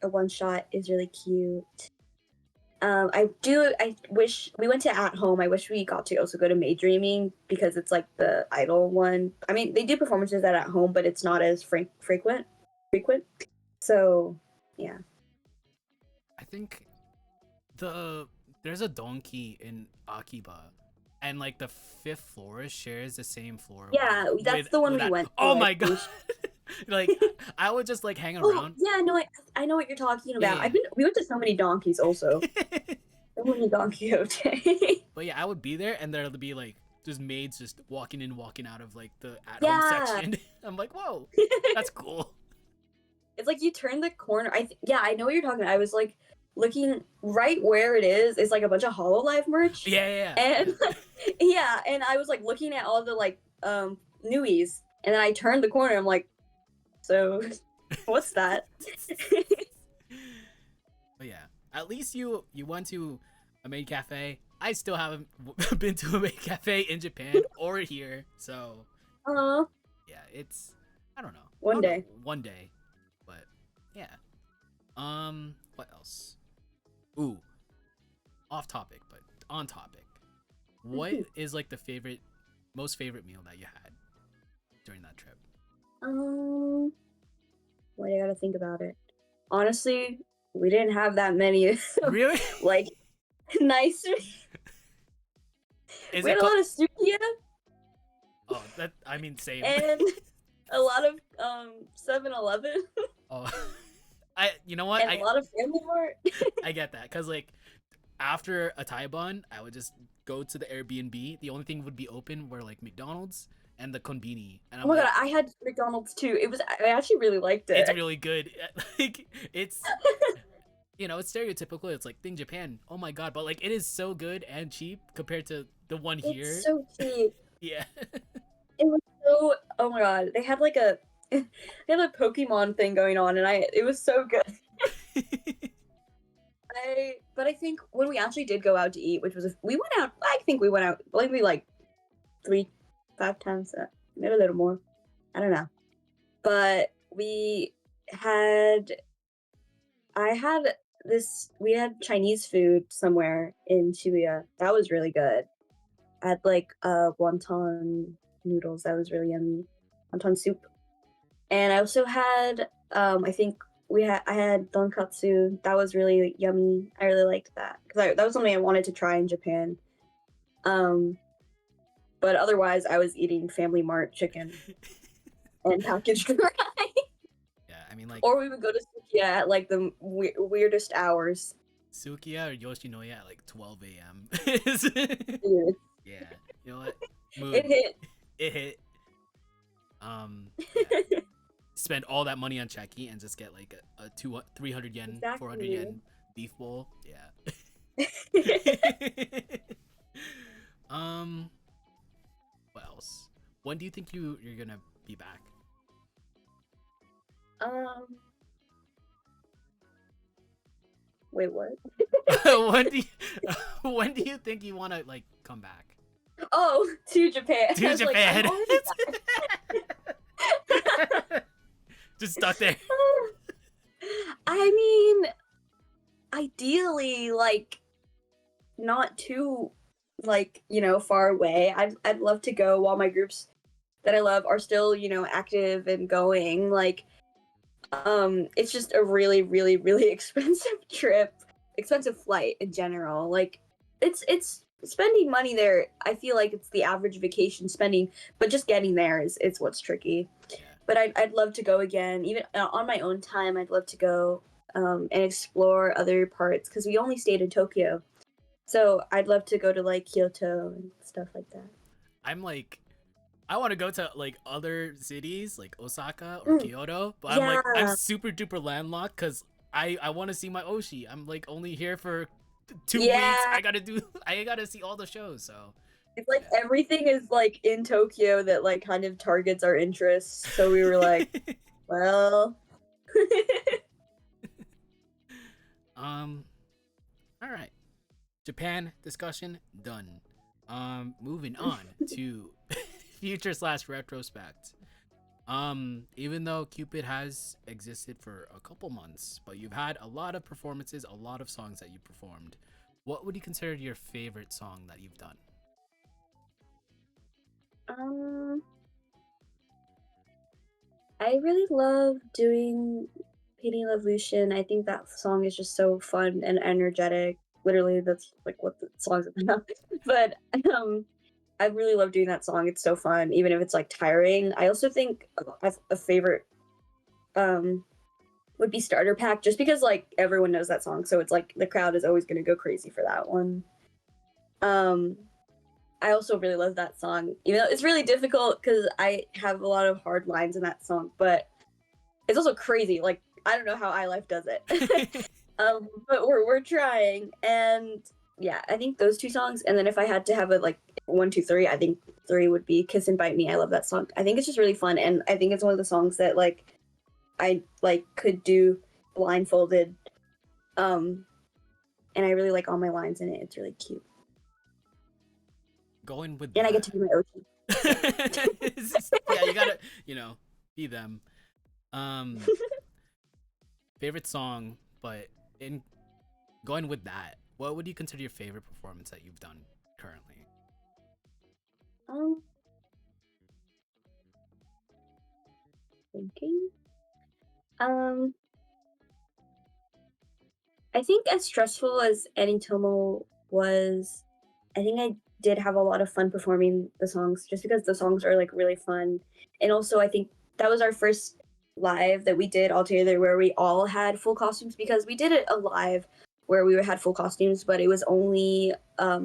C: one shot is really cute. I wish we went to At Home. I wish we got to also go to May Dreaming because it's like the Idol one. I mean, they do performances at Home, but it's not as frequent. So, yeah.
A: I think there's a donkey in Akiba, and like the fifth floor shares the same floor.
C: Yeah, that's the one we went to.
A: Oh my god! Like I would just like hang
C: Oh,
A: around.
C: yeah, no, I know what you're talking about.
A: Yeah.
C: We went to so many donkeys also. So many Don Quixote.
A: But yeah, I would be there, and there'd be like just maids just walking in, walking out of like the at-home
C: Yeah.
A: section. I'm like, whoa, that's cool.
C: It's like you turn the corner. Yeah, I know what you're talking about. I was like looking right where it is. It's like a bunch of Hololive merch.
A: Yeah.
C: And yeah, and I was like looking at all the like newies, and then I turned the corner. I'm like, so what's that?
A: But yeah, at least you went to a maid cafe. I still haven't been to a maid cafe in Japan or here, so yeah, it's I don't know.
C: One day.
A: One day, but yeah. What else? Ooh, off topic, but on topic. What is like the most favorite meal that you had during that trip?
C: Wait, I gotta think about it. Honestly, we didn't have that many.
A: Really?
C: Like nice.
A: Is
C: We had a lot of sukiya
A: Oh, that I mean same.
C: and a lot of 7-Eleven
A: Oh, you know what?
C: and a lot of Family Mart.
A: I get that because like after a Taiban, I would just go to the Airbnb. The only thing would be open were like McDonald's and the konbini. And I'm
C: Oh my
A: like,
C: god, I had McDonald's too. I actually really liked it.
A: it's really good. Like it's it's stereotypical. It's like thing Japan. Oh my god, but like it is so good and cheap compared to the one here.
C: It's so cheap.
A: Yeah.
C: It was so. Oh my god, they had like a they had a Pokemon thing going on, and it was so good. But I think when we actually did go out to eat, which was we went out. I think we went out maybe like 3-5 times, maybe a little more. I don't know, but we had. I had we had Chinese food somewhere in Shibuya. That was really good. I had like wonton noodles. That was really yummy. Wonton soup. And I also had I think I had donkatsu. That was really yummy. I really liked that because that was something I wanted to try in Japan. But otherwise I was eating Family Mart chicken and packaged rice.
A: Yeah, I mean like.
C: Or we would go to Sukiya at like the weirdest hours.
A: Sukiya or Yoshinoya at like 12 a.m.
C: Weird.
A: Yeah, you know what? Mood.
C: It hit.
A: It hit. Yeah. Spend all that money on Chucky and just get like a 300 yen,
C: Exactly.
A: 400 yen beef bowl. Yeah. What else? When do you think you're gonna be back?
C: Wait, what?
A: when do you, when do you think you want to like come back
C: Oh, to Japan. I
A: to
C: was like, I'm
A: Japan?
C: already
A: Just stuck there.
C: I mean, ideally, like, not too, like, far away. I'd love to go while my groups that I love are still, active and going. Like, it's just a really, really, really expensive trip, expensive flight in general. Like, it's spending money there. I feel like it's the average vacation spending, but just getting there is what's tricky.
A: Yeah.
C: But I'd love to go again, even on my own time. I'd love to go and explore other parts because we only stayed in Tokyo, so I'd love to go to like Kyoto and stuff like that.
A: I'm like, I want to go to like other cities like Osaka or Kyoto, but I'm like, I'm
C: Yeah,
A: super duper landlocked because I want to see my Oshi. I'm like only here for 2 weeks.
C: yeah.
A: I gotta see all the shows. So
C: It's like
A: yeah.
C: everything is like in Tokyo that like kind of targets our interests. So we were like, well,
A: um, all right. Japan discussion done. Moving on to future slash retrospect. Even though Cupid has existed for a couple months, but you've had a lot of performances, a lot of songs that you performed. What would you consider your favorite song that you've done?
C: um, I really love doing Painting Evolution. I think that song is just so fun and energetic. Literally, that's like what the song's about. But um, I really love doing that song. It's so fun, even if it's like tiring. I also think a favorite um would be Starter Pack, just because like everyone knows that song, so it's like the crowd is always gonna go crazy for that one. Um, I also really love that song, even though it's really difficult because I have a lot of hard lines in that song, but it's also crazy. Like I don't know how iLife does it. But we're trying, and yeah, I think those two songs. And then if I had to have a like one, two, three, I think three would be "Kiss and Bite Me." I love that song. I think it's just really fun, and I think it's one of the songs that like I like could do blindfolded. Um, and I really like all my lines in it. It's really cute,
A: Going with
C: and I get
A: that.
C: to be my Ochi. So.
A: Yeah, you gotta, be them. Um, favorite song, but in going with that, what would you consider your favorite performance that you've done currently?
C: um, Thinking. Um, I think as stressful as Tomo was, I think I did have a lot of fun performing the songs just because the songs are like really fun. And also I think that was our first live that we did all together where we all had full costumes, because we did it a live where we had full costumes, but it was only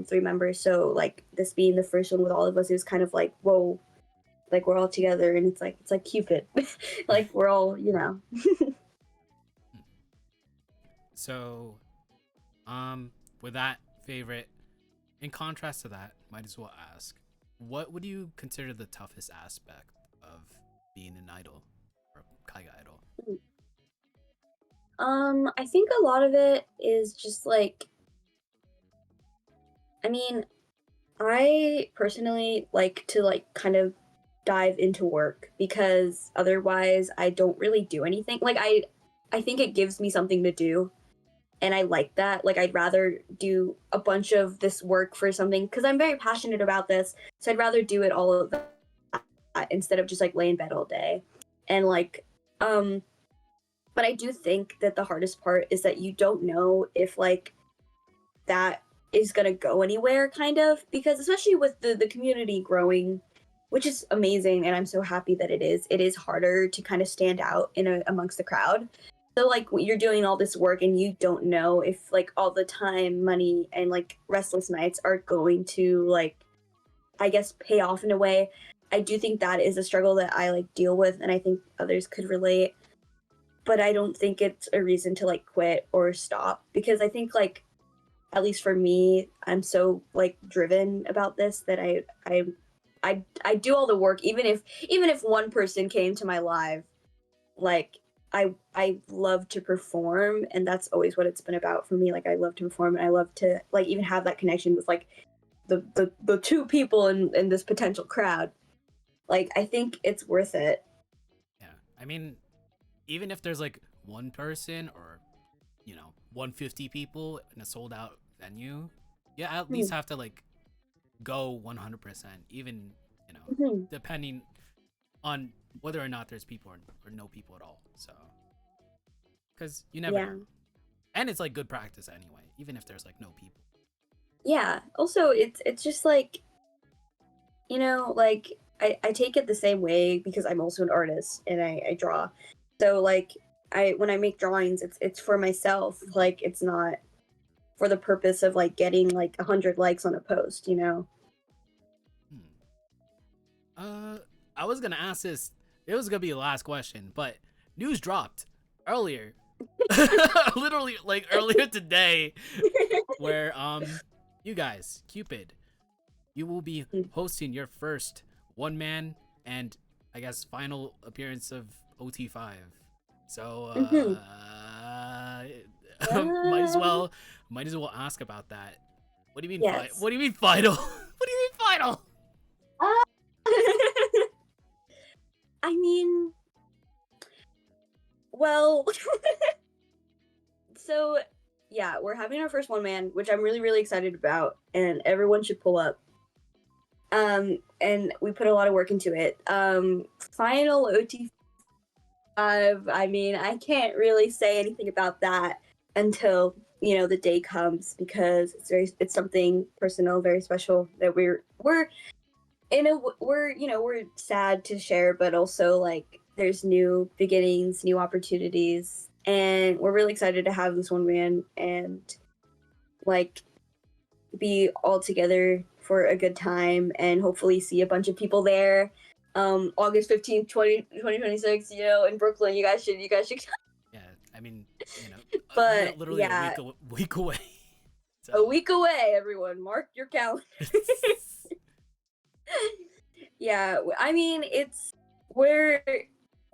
C: three members. So like this being the first one with all of us, it was kind of like, whoa, like we're all together, and it's like Cupid. Like we're all,
A: So, um, with that favorite, in contrast to that, might as well ask, what would you consider the toughest aspect of being an idol or kaigai idol?
C: I think a lot of it is just like, I mean, I personally like to like kind of dive into work because otherwise I don't really do anything. Like I think it gives me something to do, and I like that. Like I'd rather do a bunch of this work for something because I'm very passionate about this. So I'd rather do it all of that instead of just like lay in bed all day. And like um but I do think that the hardest part is that you don't know if like that is going to go anywhere, kind of, because especially with the community growing, which is amazing, and I'm so happy that it is harder to kind of stand out amongst the crowd. So like you're doing all this work and you don't know if like all the time, money, and like restless nights are going to like, I guess, pay off in a way. I do think that is a struggle that I like deal with, and I think others could relate, but I don't think it's a reason to like quit or stop, because I think like, at least for me, I'm so like driven about this that I do all the work, even if one person came to my live, like I love to perform, and that's always what it's been about for me. Like I love to perform, and I love to like even have that connection with like the two people in this potential crowd. Like I think it's worth it.
A: Yeah. I mean, even if there's like one person or 150 people in a sold out venue, yeah, at least have to like go 100%, even
C: Mm-hmm.
A: depending on whether or not there's people or no people at all. So, because you never
C: Yeah.
A: know, and it's like good practice anyway, even if there's like no people.
C: Yeah. Also, it's just like like I take it the same way because I'm also an artist and I draw. So like I when I make drawings, it's for myself. Like it's not for the purpose of like getting like 100 likes on a post.
A: Hmm. I was gonna ask this. It was gonna be the last question, but news dropped earlier, literally like earlier today, where you guys, Cupid, you will be hosting your first one man and I guess final appearance of OT5. So
C: Mm-hmm. Uh,
A: might as well ask about that. What do you mean
C: yes.
A: What do you mean final? What do you mean final?
C: Uh, I mean, well, so yeah, we're having our first one man, which I'm really really excited about, and everyone should pull up. And we put a lot of work into it. Final OT5. I mean, I can't really say anything about that until the day comes because it's something personal, very special that we're we're sad to share, but also like there's new beginnings, new opportunities, and we're really excited to have this one man and like be all together for a good time and hopefully see a bunch of people there. August 15th, 2026, in Brooklyn. You guys should
A: Yeah, I mean,
C: but
A: literally a
C: yeah,
A: week away.
C: a
A: So
C: week away, everyone. Mark your calendar. Yeah, I mean, we're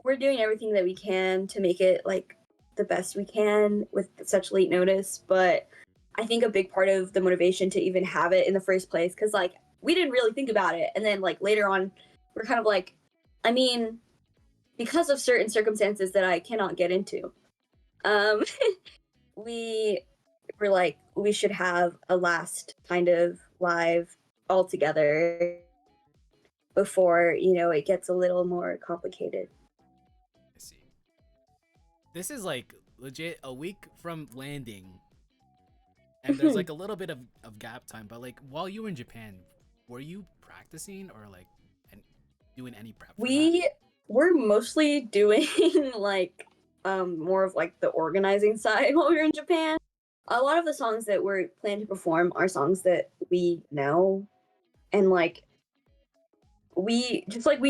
C: we're doing everything that we can to make it like the best we can with such late notice, but I think a big part of the motivation to even have it in the first place cuz like we didn't really think about it and then like later on we're kind of like I mean, because of certain circumstances that I cannot get into. Um we were like we should have a last kind of live all together before it gets a little more complicated.
A: I see. This is like legit a week from landing, and there's like a little bit of gap time. But like while you were in Japan, were you practicing or like and doing any prep for that?
C: We were mostly doing like more of like the organizing side while we were in Japan. A lot of the songs that we're planning to perform are songs that we know, and like we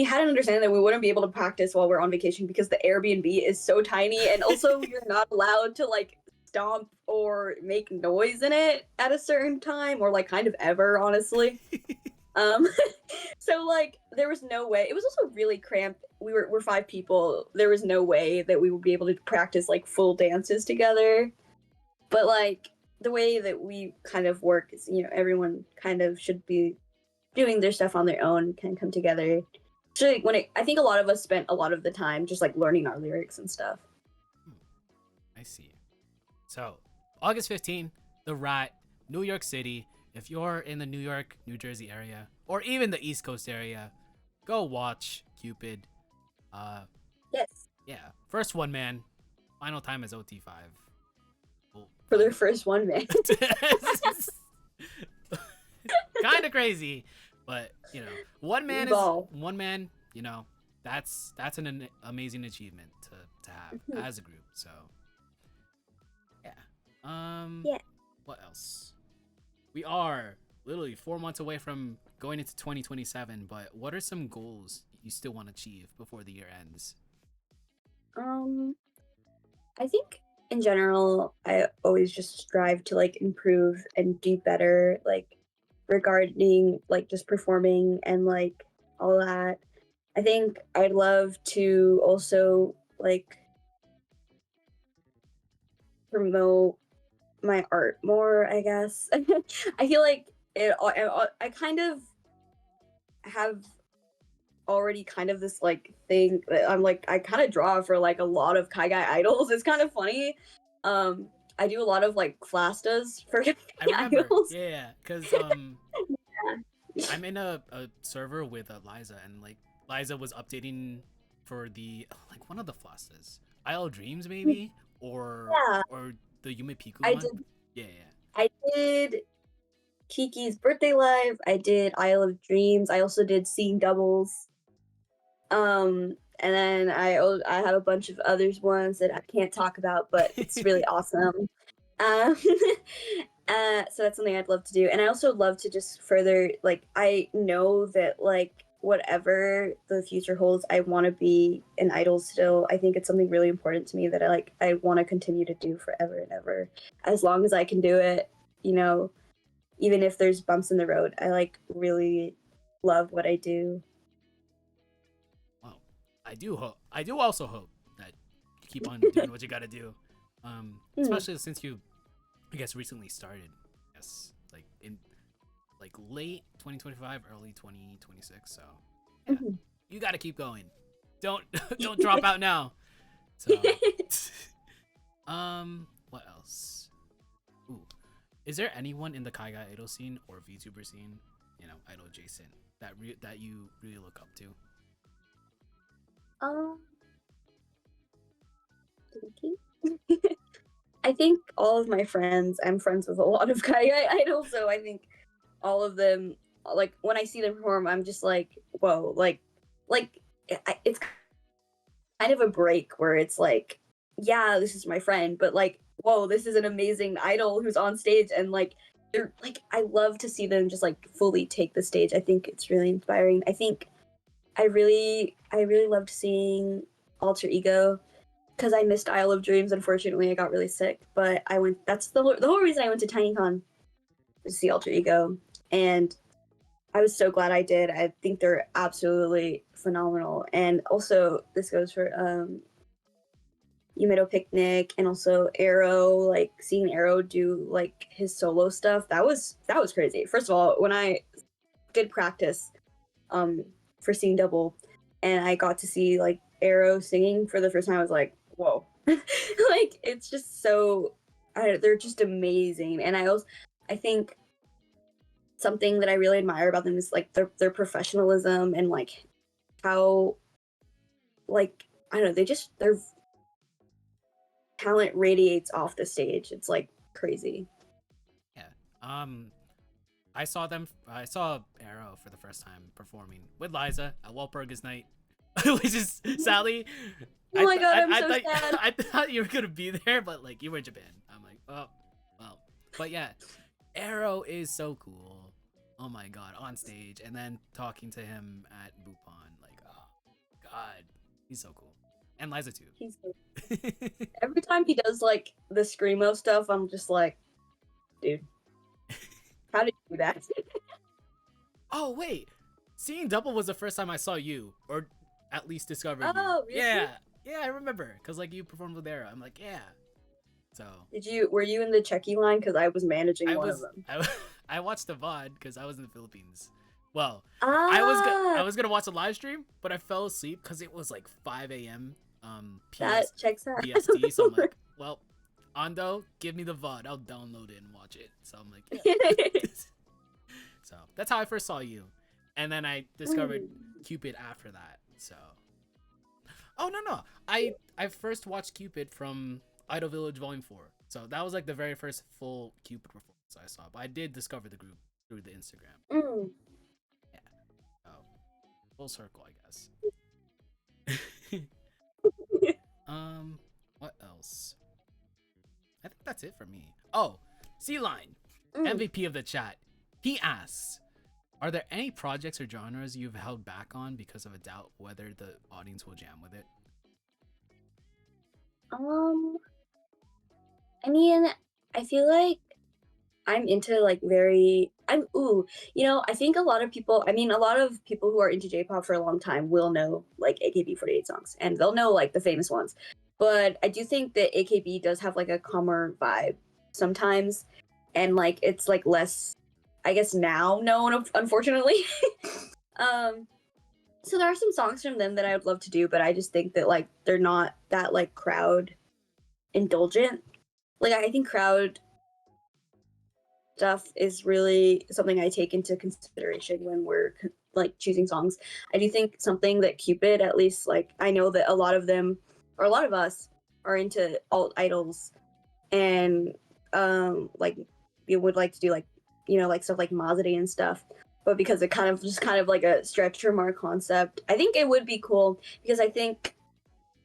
C: had an understanding that we wouldn't be able to practice while we're on vacation because the Airbnb is so tiny, and also you're not allowed to like stomp or make noise in it at a certain time or like kind of ever, honestly. Um, so like there was no way. It was also really cramped. We're 5 people. There was no way that we would be able to practice like full dances together. But like the way that we kind of work is, everyone kind of should be doing their stuff on their own, can come together. So like, I think a lot of us spent a lot of the time just like learning our lyrics and stuff.
A: I see. So August 15th, The Rat, New York City. If you're in the New York, New Jersey area, or even the East Coast area, go watch Cupid. Uh,
C: Yes,
A: yeah, first one man. Final time is OT5. Well,
C: for their first one, man.
A: kind of crazy, but one man
C: We've
A: is
C: all.
A: one man. That's an amazing achievement to have as a group. So yeah.
C: Yeah.
A: What else? We are literally 4 months away from going into 2027. But what are some goals you still want to achieve before the year ends?
C: Um, I think in general, I always just strive to like improve and do better, like regarding like just performing and like all that. I think I'd love to also like promote my art more, I guess. I feel like I kind of have already kind of this like thing that I'm like I kind of draw for like a lot of kaigai idols. It's kind of funny. I do a lot of like flastas for
A: I
C: kaigai
A: remember.
C: idols.
A: Yeah, because I'm in a server with Liza, and like Liza was updating for the like one of the flosses, Isle of Dreams maybe,
C: Yeah,
A: or the Yume Piku
C: I
A: one.
C: did.
A: Yeah, yeah.
C: I did Kiki's birthday live. I did Isle of Dreams. I also did Seeing Doubles. And then I have a bunch of others ones that I can't talk about, but it's really awesome. Um, so that's something I'd love to do, and I also love to just further like I know that like whatever the future holds, I want to be an idol still. I think it's something really important to me that I want to continue to do forever and ever, as long as I can do it. You know, even if there's bumps in the road, I like really love what I do.
A: Well, I do also hope that you keep on doing what you gotta do.
C: Hmm.
A: Especially since you, I guess, recently started. Yes, like in like late 2025, early 2026. So yeah,
C: Mhm.
A: you gotta keep going. Don't don't drop out now. So, what else? Ooh, is there anyone in the Kaiga idol scene or VTuber scene, idol adjacent, that you really look up to?
C: um, thinking. I think all of my friends, I'm friends with a lot of Kaigai idols, so I think all of them, like when I see them perform, I'm just like, whoa, like it's kind of a break where it's like, yeah, this is my friend, but like, whoa, this is an amazing idol who's on stage, and like, they're like, I love to see them just like fully take the stage. I think it's really inspiring. I think I really loved seeing Alter Ego because I missed Isle of Dreams. Unfortunately, I got really sick, but I went. That's the whole reason I went to TinyCon to see Alter Ego, and I was so glad I did. I think they're absolutely phenomenal, and also this goes for Yumeto Picnic and also Arrow. Like seeing Arrow do like his solo stuff, that was crazy. First of all, when I did practice um for Seeing Double, and I got to see like Arrow singing for the first time, I was like, whoa. Like it's just so they're just amazing. And I think something that I really admire about them is like their professionalism and like how like I don't know, their talent radiates off the stage. It's like crazy.
A: Yeah. Um, I saw them. I saw Arrow for the first time performing with Liza at Walpurgis Night, which is sadly.
C: Oh my god, I'm
A: I
C: so
A: thought
C: sad.
A: I thought you were gonna be there, but like you were in Japan. I'm like, oh, well. But yeah, Arrow is so cool. Oh my god, on stage and then talking to him at Bupon, like, oh god, he's so cool. And Liza too.
C: He's every time he does like the screamo stuff, I'm just like, dude, how did you do that?
A: Oh wait, seeing Double was the first time I saw you, or at least discovered you.
C: Oh, really?
A: Yeah, yeah, I remember, cause like you performed with Arrow. I'm like, yeah. So
C: Were you in the Checky line? Because I was managing
A: I
C: one of
A: was
C: them.
A: I watched the VOD because I was in the Philippines. Well, I
C: Ah,
A: was gonna watch a live stream, but I fell asleep because it was like 5 a.m.
C: that
A: PS
C: checks out.
A: BST. So I'm like, well, Ando, give me the VOD. I'll download it and watch it. So I'm like, yeah. So that's how I first saw you, and then I discovered Cupid after that. So, oh no, I first watched Cupid from Idol Village Volume 4. So that was like the very first full Cupid performance I saw. But I did discover the group through the Instagram.
C: Mm.
A: Yeah. So full circle, I guess. What else? I think that's it for me. Oh, C Line,
C: Mm.
A: MVP of the chat. He asks, are there any projects or genres you've held back on because of a doubt whether the audience will jam with it?
C: Um, I mean, I feel like I'm into like very I'm ooh, I think a lot of people who are into J-pop for a long time will know like AKB48 songs and they'll know like the famous ones. but I do think that AKB does have like a calmer vibe sometimes, and like it's like less, I guess, now known, unfortunately. um, so there are some songs from them that I would love to do, but I just think that like they're not that like crowd indulgent. Like I think crowd stuff is really something I take into consideration when we're like choosing songs. I do think something that Cupid, at least like I know that a lot of them or a lot of us are into alt idols, and like you would like to do like like stuff like Mazity and stuff. But because it kind of like a stretch from our concept, I think it would be cool because I think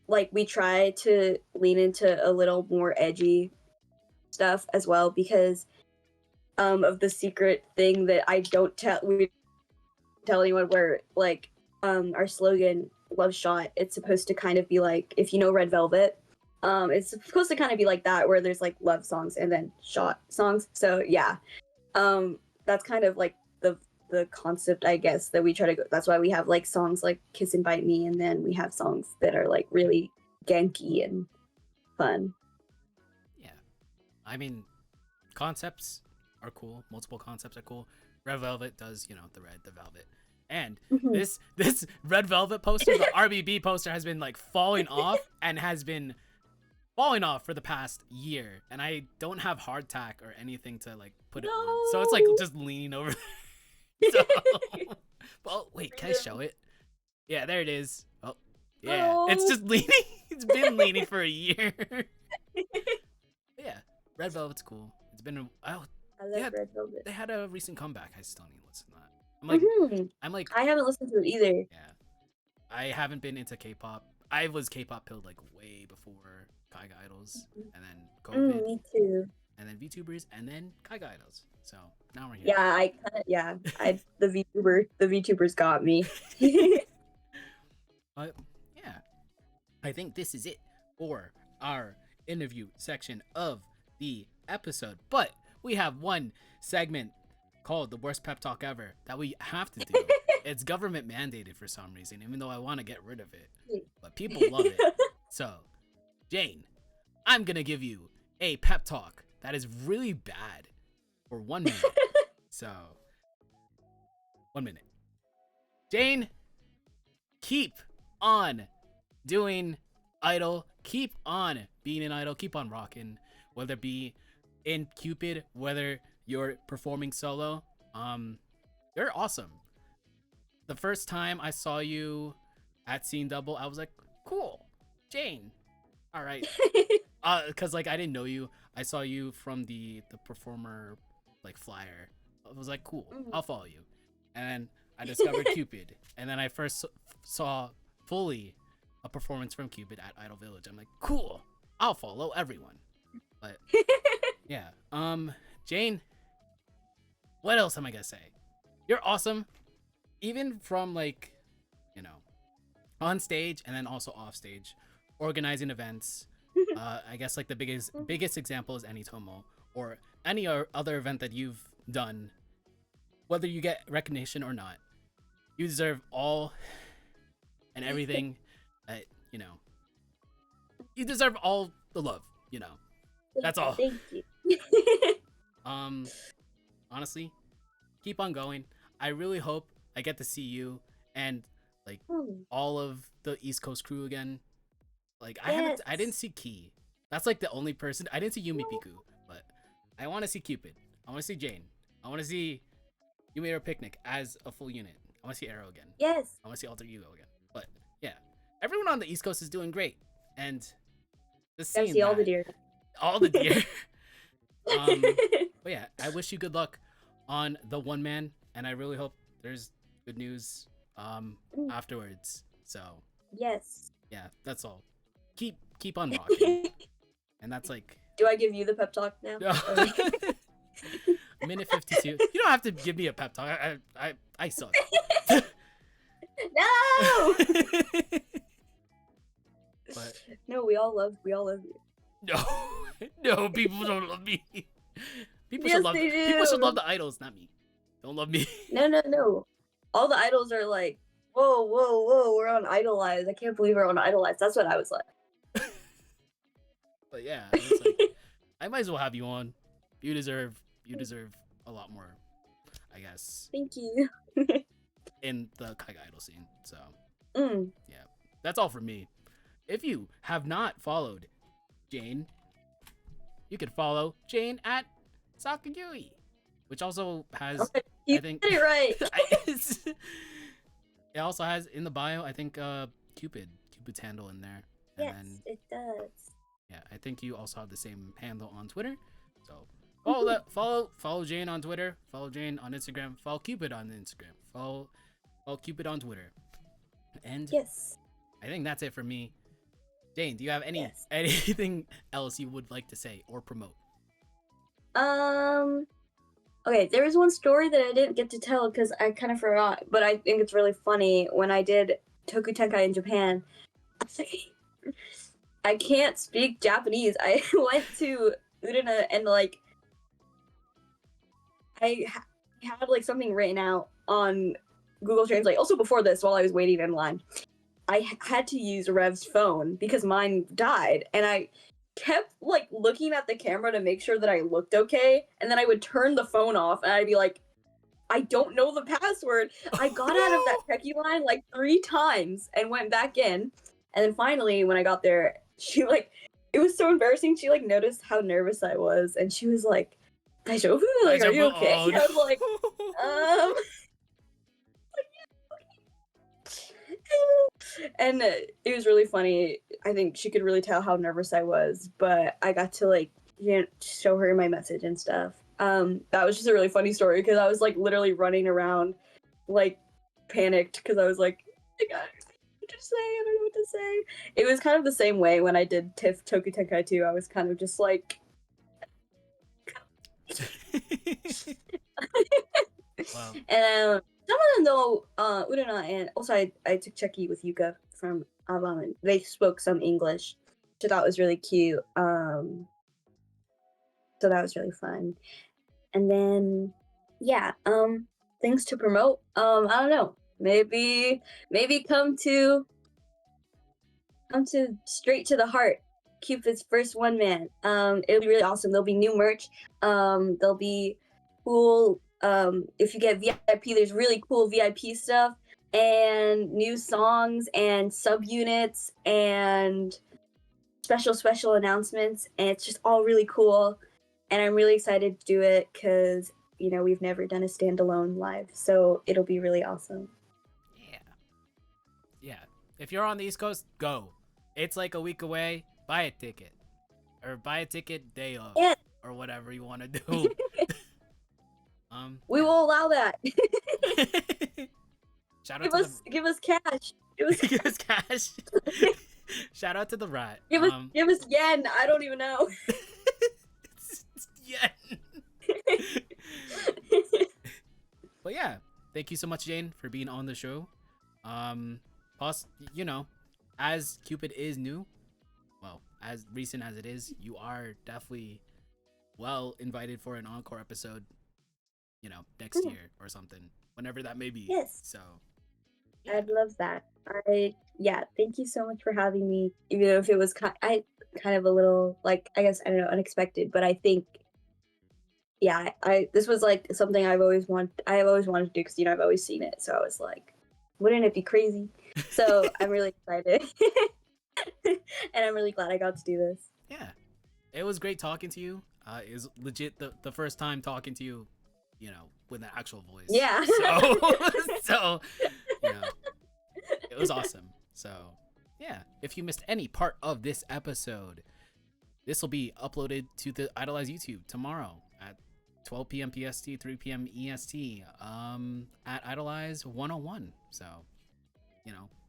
C: like we try to lean into a little more edgy stuff as well because of the secret thing that we tell anyone where like our slogan Love Shot, it's supposed to kind of be like, if you know Red Velvet, it's supposed to kind of be like that where there's like love songs and then shot songs. So yeah, that's kind of like the concept, I guess, that we try to go. That's why we have like songs like Kiss and Bite Me, and then we have songs that are like really Genki and fun.
A: Yeah, I mean, concepts are cool. Multiple concepts are cool. Red Velvet does, the red, the velvet. And this Red Velvet poster, the RBB poster, has been like falling off and has been falling off for the past year. And I don't have hardtack or anything to like put it on. So it's like just leaning over. So, well, wait, can I show it? Yeah, there it is. Oh, yeah. It's just leaning. It's been leaning for a year. Yeah, Red Velvet's cool. It's been
C: I love Red Velvet.
A: They had a recent comeback. I still need to listen to that. I'm like
C: I haven't listened to it either.
A: Yeah, I haven't been into K-pop. I was K-pop pilled like way before kaigai idols, and then COVID,
C: me too.
A: and then VTubers, and then kaigai idols. So now we're here.
C: Yeah, the VTubers got me.
A: But yeah, I think this is it for our interview section of the episode. But we have one segment called the worst pep talk ever that we have to do. It's government mandated for some reason, even though I want to get rid of it, but people love it. So, Jane, I'm gonna give you a pep talk that is really bad for 1 minute. So, 1 minute. Jane, keep on doing Idol. Keep on being an idol. Keep on rocking. Whether it be in Cupid, whether you're performing solo, you're awesome. The first time I saw you at Scene Double, I was like, cool, Jane. All right. Cause like I didn't know you. I saw you from the performer like flyer. I was like, cool, I'll follow you. And I discovered Cupid, and then I first saw fully a performance from Cupid at Idol Village. I'm like, cool, I'll follow everyone. But yeah, Jane, what else am I gonna say? You're awesome, even from like, on stage and then also off stage, organizing events. I guess like the biggest example is Anytomo or any other event that you've done. Whether you get recognition or not, you deserve all and everything that, you deserve all the love, That's all.
C: Thank you.
A: Honestly, keep on going. I really hope I get to see you and like all of the East Coast crew again. Like I didn't see Key. That's like the only person. I didn't see Yumi Piku, but I want to see Cupid. I want to see Jane. I want to see You Made Her Picnic as a full unit. I want to see Arrow again.
C: Yes.
A: I want to see Alter Ego again. But yeah, everyone on the East Coast is doing great, and just seeing
C: see all the deer.
A: All the deer. But yeah, I wish you good luck on the one man, and I really hope there's good news afterwards. So
C: yes.
A: Yeah, that's all. Keep on rocking. And that's like.
C: Do I give you the pep talk now?
A: Minute 52. You don't have to give me a pep talk. I suck.
C: No.
A: But
C: no, we all love you.
A: No, people don't love me. People
C: Yes,
A: should love.
C: they do.
A: People should love the idols, not me. Don't love me.
C: No. All the idols are like, whoa, we're on IDOLEYEZ. I can't believe we're on IDOLEYEZ. That's what I was like.
A: But yeah, I was like, I might as well have you on. You deserve a lot more, I guess,
C: Thank you.
A: in the kaigai idol scene. So
C: Mm.
A: yeah, that's all from me. If you have not followed Jane, you can follow Jane at Sakagui, which also has,
C: Okay, you
A: I think,
C: did it right.
A: it also has in the bio, I think, Cupid's handle in there, and
C: Yes,
A: then
C: it does.
A: yeah, I think you also have the same handle on Twitter. So
C: Mhm.
A: follow Jane on Twitter, follow Jane on Instagram, follow Cupid on Instagram, follow Cupid on Twitter, and
C: Yes.
A: I think that's it for me. Jane, do you have
C: Yes.
A: anything else you would like to say or promote?
C: Um. Okay, there was one story that I didn't get to tell because I kind of forgot, but I think it's really funny. When I did Toku Tenkai in Japan, I can't speak Japanese. I went to Urina and like had like something written out on Google Translate. Also, before this, while I was waiting in line, I had to use Rev's phone because mine died, and I kept like looking at the camera to make sure that I looked okay, and then I would turn the phone off, and I'd be like, I don't know the password. I got out of that check-in line like 3 times and went back in, and then finally, when I got there, she like, it was so embarrassing. She like noticed how nervous I was, and she was like, "Daijoubu? Like, are you okay?"
A: Oh,
C: I was like,
A: no.
C: um. And it was really funny. I think she could really tell how nervous I was, but I got to like show her my message and stuff. That was just a really funny story because I was like literally running around, like panicked because I was like, oh my God, I don't know what to say. I don't know what to say. It was kind of the same way when I did TIFF Toku Tenkai 2. I was kind of just like,
A: Wow.
C: and some of them though, Urana and also I took Chucky with Yuka from Avam, and they spoke some English, so that was really cute. So that was really fun. And then, yeah, things to promote. I don't know. Maybe come to straight to the heart. Cupid's first one man. It'll be really awesome. There'll be new merch. There'll be cool. If you get VIP, there's really cool VIP stuff and new songs and subunits and special announcements, and it's just all really cool. And I'm really excited to do it because we've never done a standalone live, so it'll be really awesome.
A: Yeah. Yeah. If you're on the East Coast, go. It's like a week away. Buy a ticket. Or buy a ticket day of.
C: Yeah.
A: Or whatever you want to do.
C: We
A: Yeah.
C: will allow that.
A: Shout out
C: give
A: to
C: us
A: the
C: give us cash. Give us
A: give us cash. Shout out to the rat.
C: give us yen. I don't even know.
A: Yeah. But yeah, thank you so much, Jane, for being on the show. Plus, as Cupid is new, well, as recent as it is, you are definitely well invited for an encore episode, next year or something, whenever that may be.
C: Yes,
A: So, yeah.
C: I'd love that. Thank you so much for having me. Even if it was kind of a little like, I guess, I don't know, unexpected, but I think I this was like something I've always wanted to do because I've always seen it. So I was like, wouldn't it be crazy? So I'm really excited. And I'm really glad I got to do this.
A: Yeah, it was great talking to you. It was legit the first time talking to you, with an actual voice.
C: Yeah.
A: So it was awesome. So yeah, if you missed any part of this episode, this will be uploaded to the Idoleyez YouTube tomorrow at 12 p.m. PST, 3 p.m. EST, at Idoleyez 101. So,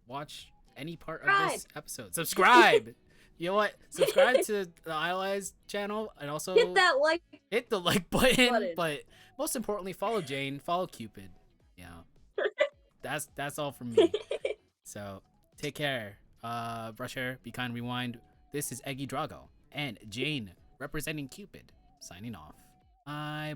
A: watch any part of this episode. Subscribe. You know what? Subscribe to the Idoleyez channel and also
C: hit
A: the like button. But most importantly, follow Jane, follow Cupid. That's all from me. So take care. Brush hair, be kind, rewind. This is Eggy Drago and Jane representing Cupid signing off. Bye.